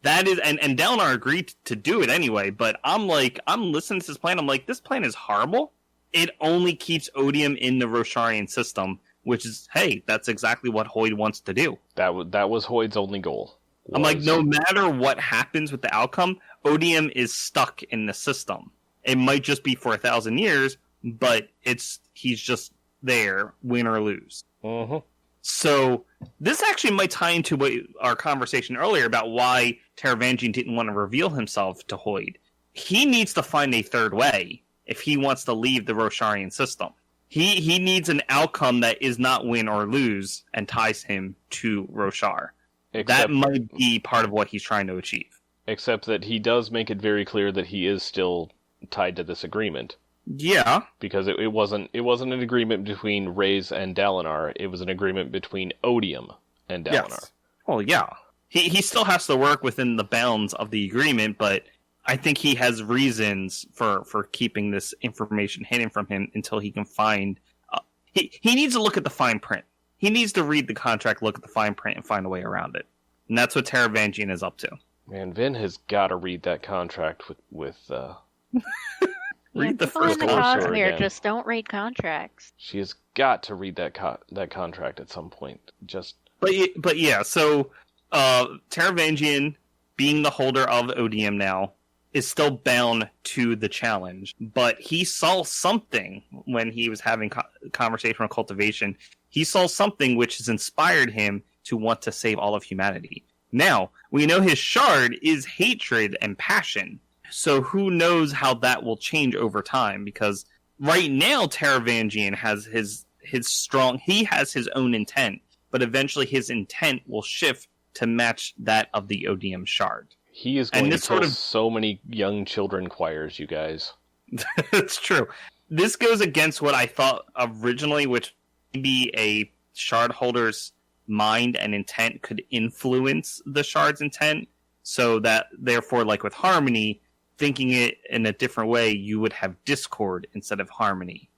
That is, and Dalinar agreed to do it anyway, but I'm listening to this plan, I'm like, this plan is horrible. It only keeps Odium in the Rosharian system, which is, hey, that's exactly what Hoid wants to do. That was Hoid's only goal. I'm like, no matter what happens with the outcome, Odium is stuck in the system. It might just be for 1,000 years, but he's just there, win or lose. Mm-hmm. So this actually might tie into our conversation earlier about why Taravangian didn't want to reveal himself to Hoid. He needs to find a third way if he wants to leave the Rosharian system. He needs an outcome that is not win or lose and ties him to Roshar. That might be part of what he's trying to achieve. Except that he does make it very clear that he is still tied to this agreement. Yeah. Because it wasn't an agreement between Reyes and Dalinar, it was an agreement between Odium and Dalinar. Yes. Well, yeah. He still has to work within the bounds of the agreement, but I think he has reasons for keeping this information hidden from him until he can find... He needs to look at the fine print. He needs to read the contract, look at the fine print, and find a way around it. And that's what Taravangian is up to. Man, Vin has got to read that contract with read the people in first the one. Cosmere just don't read contracts. She has got to read that contract at some point. But yeah, so Taravangian, being the holder of Odium now, is still bound to the challenge. But he saw something when he was having conversation with Cultivation. He saw something which has inspired him to want to save all of humanity. Now, we know his shard is hatred and passion. So who knows how that will change over time? Because right now, Taravangian has his own intent, but eventually his intent will shift to match that of the Odium shard. He is going to kill so many young children choirs, you guys. It's true. This goes against what I thought originally, which maybe a shard holder's mind and intent could influence the shard's intent, so that therefore, like with Harmony, thinking it in a different way, you would have discord instead of harmony.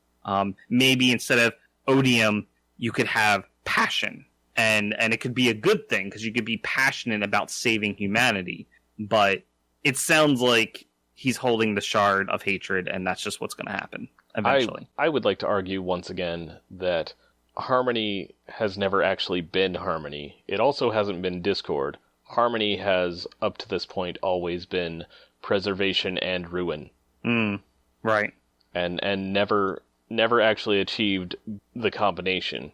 Maybe instead of Odium, you could have passion, and it could be a good thing because you could be passionate about saving humanity. But it sounds like he's holding the shard of hatred, and that's just what's going to happen eventually. I would like to argue once again that Harmony has never actually been Harmony. It also hasn't been Discord. Harmony has, up to this point, always been preservation and ruin, Right. and never actually achieved the combination.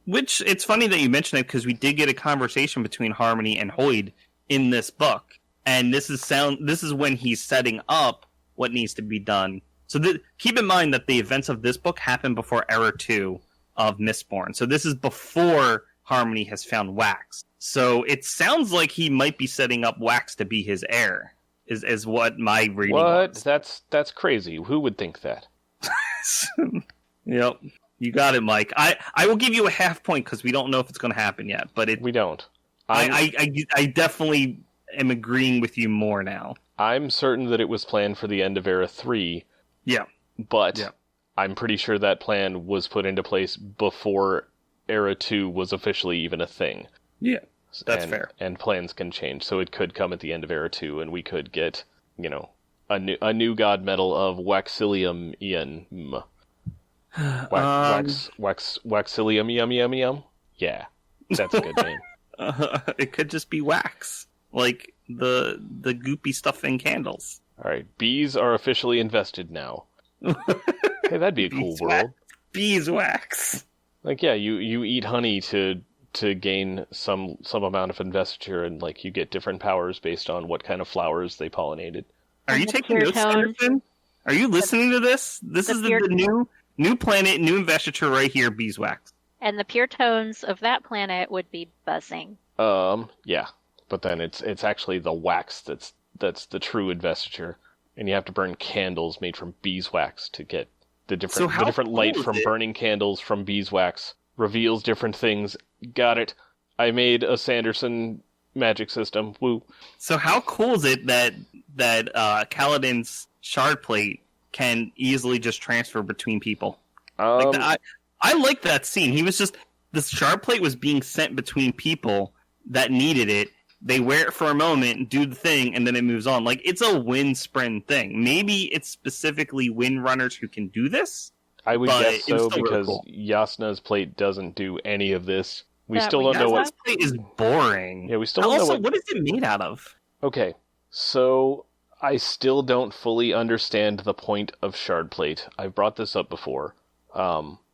Which, it's funny that you mention it, because we did get a conversation between Harmony and Hoid in this book, and this is when he's setting up what needs to be done. So keep in mind that the events of this book happen before Era 2 of Mistborn. So this is before Harmony has found Wax. So it sounds like he might be setting up Wax to be his heir, is what my reading was. That's crazy. Who would think that? Yep. You got it, Mike. I will give you a half point because we don't know if it's going to happen yet. But we don't. I definitely am agreeing with you more now. I'm certain that it was planned for the end of Era 3. Yeah. But I'm pretty sure that plan was put into place before Era 2 was officially even a thing. Yeah, that's fair. And plans can change, so it could come at the end of Era 2, and we could get, a new god metal of Waxilium Ian. Waxilium Yum Yum Yum? Yeah, that's a good name. It could just be Wax. Like the goopy stuff in candles. Alright, bees are officially invested now. Hey, that'd be a cool world. Beeswax. Like, yeah, you eat honey to gain some amount of investiture, and like you get different powers based on what kind of flowers they pollinated. Are you taking notes, Anderson? Are you listening to this? This is the new planet, new investiture right here, beeswax. And the pure tones of that planet would be buzzing. Yeah, but then it's actually the wax that's the true investiture, and you have to burn candles made from beeswax to get the different light from burning candles from beeswax reveals different things. Got it. I made a Sanderson magic system. Woo. So how cool is it that Kaladin's shard plate can easily just transfer between people? I like that scene. He was just, the shard plate was being sent between people that needed it. They wear it for a moment, do the thing, and then it moves on. Like, it's a Windspren thing. Maybe it's specifically Windrunners who can do this. I would guess so, because Yasna's plate doesn't do any of this. We still don't know what... Yasna's plate is boring. Yeah, we still don't know what is it made out of? Okay, so I still don't fully understand the point of shard plate. I've brought this up before.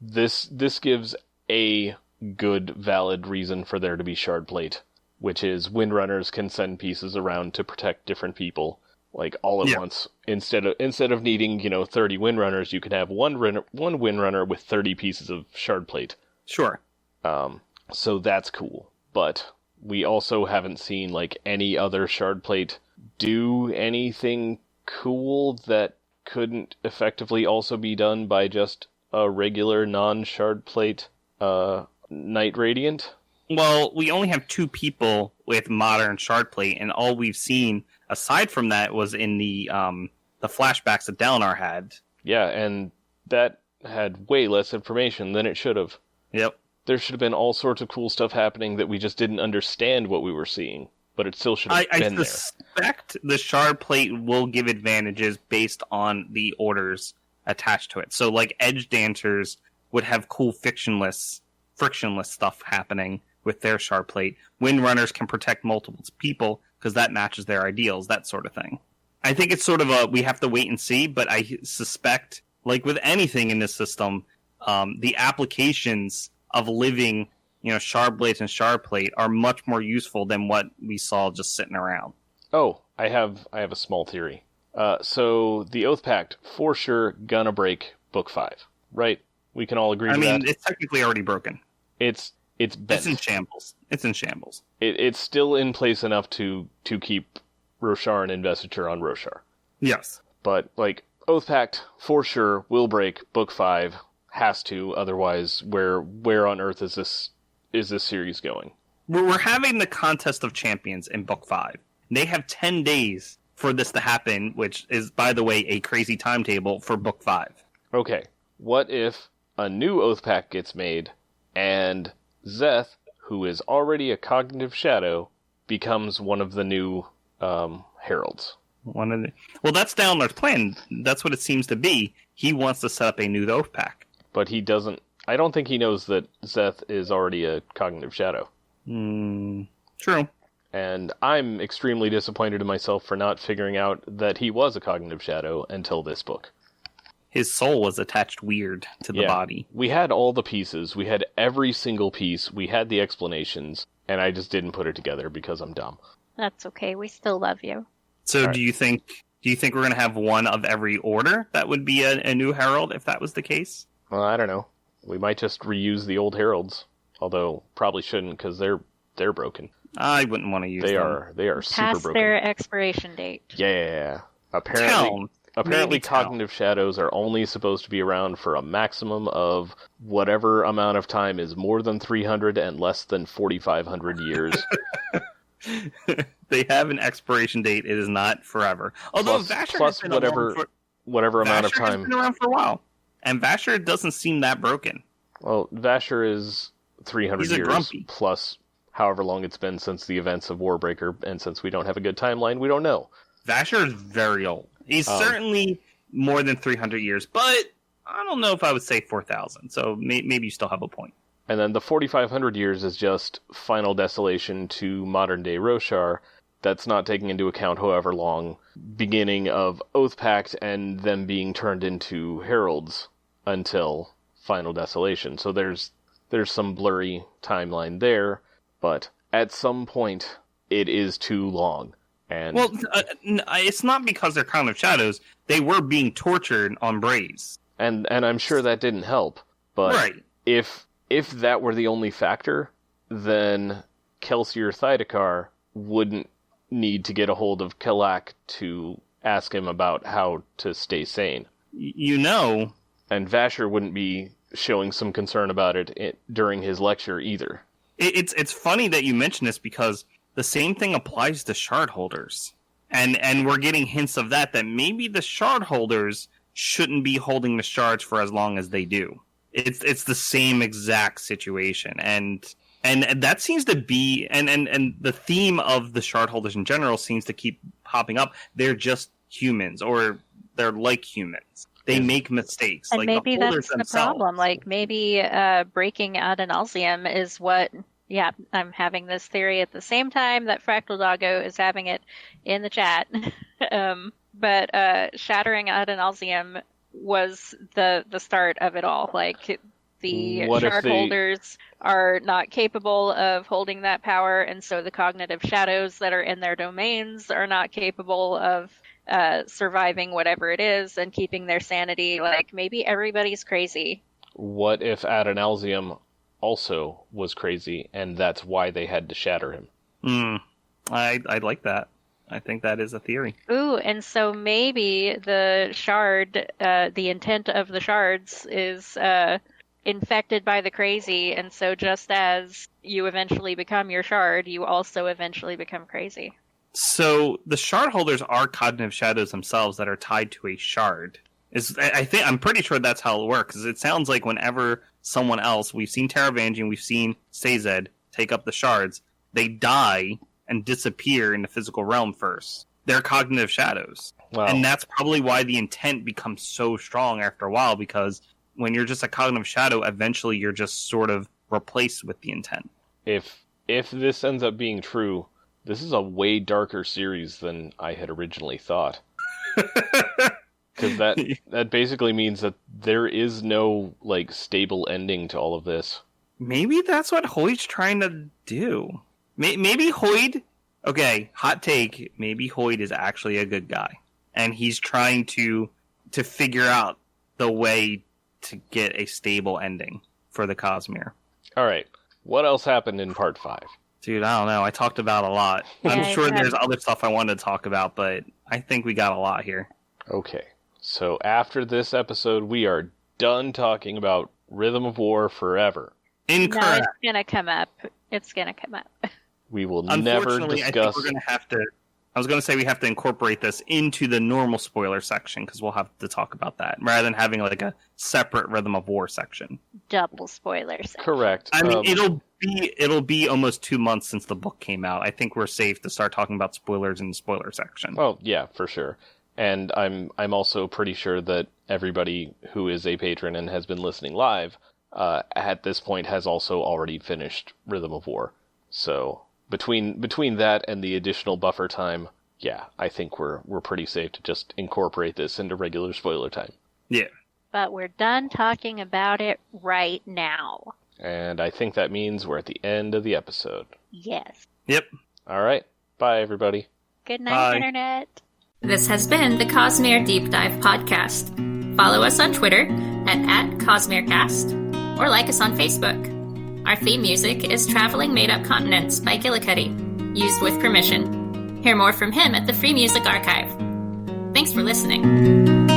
This gives a good, valid reason for there to be shard plate, which is Windrunners can send pieces around to protect different people, like all at once. Instead of needing 30 Windrunners, you can have one Windrunner with 30 pieces of shard plate. Sure. So that's cool, but we also haven't seen like any other shard plate do anything cool that couldn't effectively also be done by just a regular non-shard plate Night Radiant. Well, we only have 2 people with modern shard plate, and all we've seen aside from that was in the flashbacks that Dalinar had. Yeah, and that had way less information than it should have. Yep. There should have been all sorts of cool stuff happening that we just didn't understand what we were seeing, but it still should have been there. I suspect the shard plate will give advantages based on the orders attached to it. So, like, Edge Dancers would have cool frictionless stuff happening with their shard plate. Windrunners can protect multiple people because that matches their ideals, that sort of thing. I think it's sort of we have to wait and see, but I suspect, like with anything in this system, the applications of living, shard blades and shard plate are much more useful than what we saw just sitting around. Oh, I have a small theory. So the Oath Pact for sure gonna break Book 5, right? We can all agree to that. I mean, it's technically already broken. It's bent. It's in shambles. It's still in place enough to keep Roshar and investiture on Roshar. Yes. But, like, Oath Pact, for sure, will break Book 5. Has to, otherwise, where on earth is this series going? We're having the Contest of Champions in Book 5. They have 10 days for this to happen, which is, by the way, a crazy timetable for Book 5. Okay, what if a new Oath Pact gets made, and Szeth, who is already a cognitive shadow, becomes one of the new heralds? Well, that's Dalinar's plan. That's what it seems to be. He wants to set up a new Oath Pact. But he doesn't... I don't think he knows that Szeth is already a cognitive shadow. True. And I'm extremely disappointed in myself for not figuring out that he was a cognitive shadow until this book. His soul was attached weird to the body. We had all the pieces. We had every single piece. We had the explanations. And I just didn't put it together because I'm dumb. That's okay. We still love you. So Right. do you think we're going to have one of every order that would be a new herald if that was the case? Well, I don't know. We might just reuse the old heralds. Although, probably shouldn't because they're broken. I wouldn't want to use They them. are super Past broken. their expiration date. Yeah. Tell. Apparently Maybe tell. cognitive shadows are only supposed to be around for a maximum of whatever amount of time is more than 300 and less than 4,500 years. They have an expiration date. It is not forever. Although Plus- Vasher plus has been whatever- around for, Whatever amount of Vasher has time. been around for a while, and Vasher doesn't seem that broken. Well, Vasher is 300 He's a years grumpy. plus however long it's been since the events of Warbreaker, and since we don't have a good timeline, we don't know. Vasher is very old. He's Um, certainly more than 300 years, but I don't know if I would say 4,000. So maybe you still have a point. And then the 4,500 years is just Final Desolation to modern-day Roshar. That's not taking into account however long beginning of Oathpact and them being turned into heralds until Final Desolation. So there's some blurry timeline there, but at some point it is too long. And Well, it's not because they're Crown of Shadows. They were being tortured on Braze. and I'm sure that didn't help. But Right. if that were the only factor, then Kelsier Thydekar wouldn't need to get a hold of Kelak to ask him about how to stay sane. You know, And Vasher wouldn't be showing some concern about it during his lecture either. it's funny that you mention this because the same thing applies to shard holders. And we're getting hints of that maybe the shard holders shouldn't be holding the shards for as long as they do. It's the same exact situation. And that seems to be and the theme of the shard holders in general seems to keep popping up. They're just humans, or they're like humans. They make mistakes. And like maybe the holders that's the themselves. problem. Like, maybe breaking Adonalsium is what... Yeah, I'm having this theory at the same time that Fractal Doggo is having it in the chat. But shattering Adonalsium was the start of it all. Like, the What if shard they- holders are not capable of holding that power, and so the cognitive shadows that are in their domains are not capable of surviving whatever it is and keeping their sanity. Like, maybe everybody's crazy. What if Adonalsium also was crazy, and that's why they had to shatter him? I like that. I think that is a theory. Ooh, and so maybe the shard, the intent of the shards is infected by the crazy, and so just as you eventually become your shard, you also eventually become crazy. So the shard holders are cognitive shadows themselves that are tied to a shard. I'm pretty sure that's how it works. It sounds like whenever someone else, we've seen Taravangian, we've seen Sazed take up the shards, they die and disappear in the physical realm first. They're cognitive shadows. Wow. And that's probably why the intent becomes so strong after a while, because when you're just a cognitive shadow, eventually you're just sort of replaced with the intent. If this ends up being true, this is a way darker series than I had originally thought. Because that basically means that there is no stable ending to all of this. Maybe that's what Hoyd's trying to do. Maybe Hoyd... Okay, hot take. Maybe Hoyd is actually a good guy. And he's trying to figure out the way to get a stable ending for the Cosmere. All right, what else happened in part 5? Dude, I don't know. I talked about a lot. I'm Yeah, sure yeah. there's other stuff I wanted to talk about, but I think we got a lot here. Okay, so after this episode, we are done talking about Rhythm of War forever. No, Incorrect. it's gonna come up. It's gonna come up. We will never Unfortunately, I think discuss... we're going to have to... I was going to say we have to incorporate this into the normal spoiler section, because we'll have to talk about that, rather than having a separate Rhythm of War section. Double spoilers. Correct. I mean, it'll be almost 2 months since the book came out. I think we're safe to start talking about spoilers in the spoiler section. Oh, yeah, for sure. And I'm also pretty sure that everybody who is a patron and has been listening live at this point has also already finished Rhythm of War. So between that and the additional buffer time, yeah, I think we're pretty safe to just incorporate this into regular spoiler time. Yeah. But we're done talking about it right now. And I think that means we're at the end of the episode. Yes. Yep. All right. Bye, everybody. Good night, Bye. Internet. This has been the Cosmere Deep Dive Podcast. Follow us on Twitter at CosmereCast or like us on Facebook. Our theme music is Traveling Made Up Continents by Gillicuddy, used with permission. Hear more from him at the Free Music Archive. Thanks for listening.